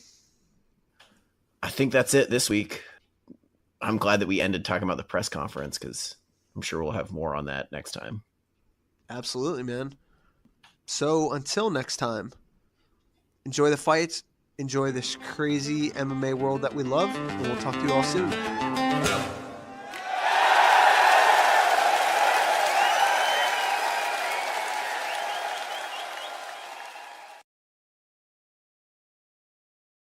I think that's it this week. I'm glad that we ended talking about the press conference because I'm sure we'll have more on that next time. Absolutely, man. So until next time, enjoy the fights, enjoy this crazy MMA world that we love, and we'll talk to you all soon.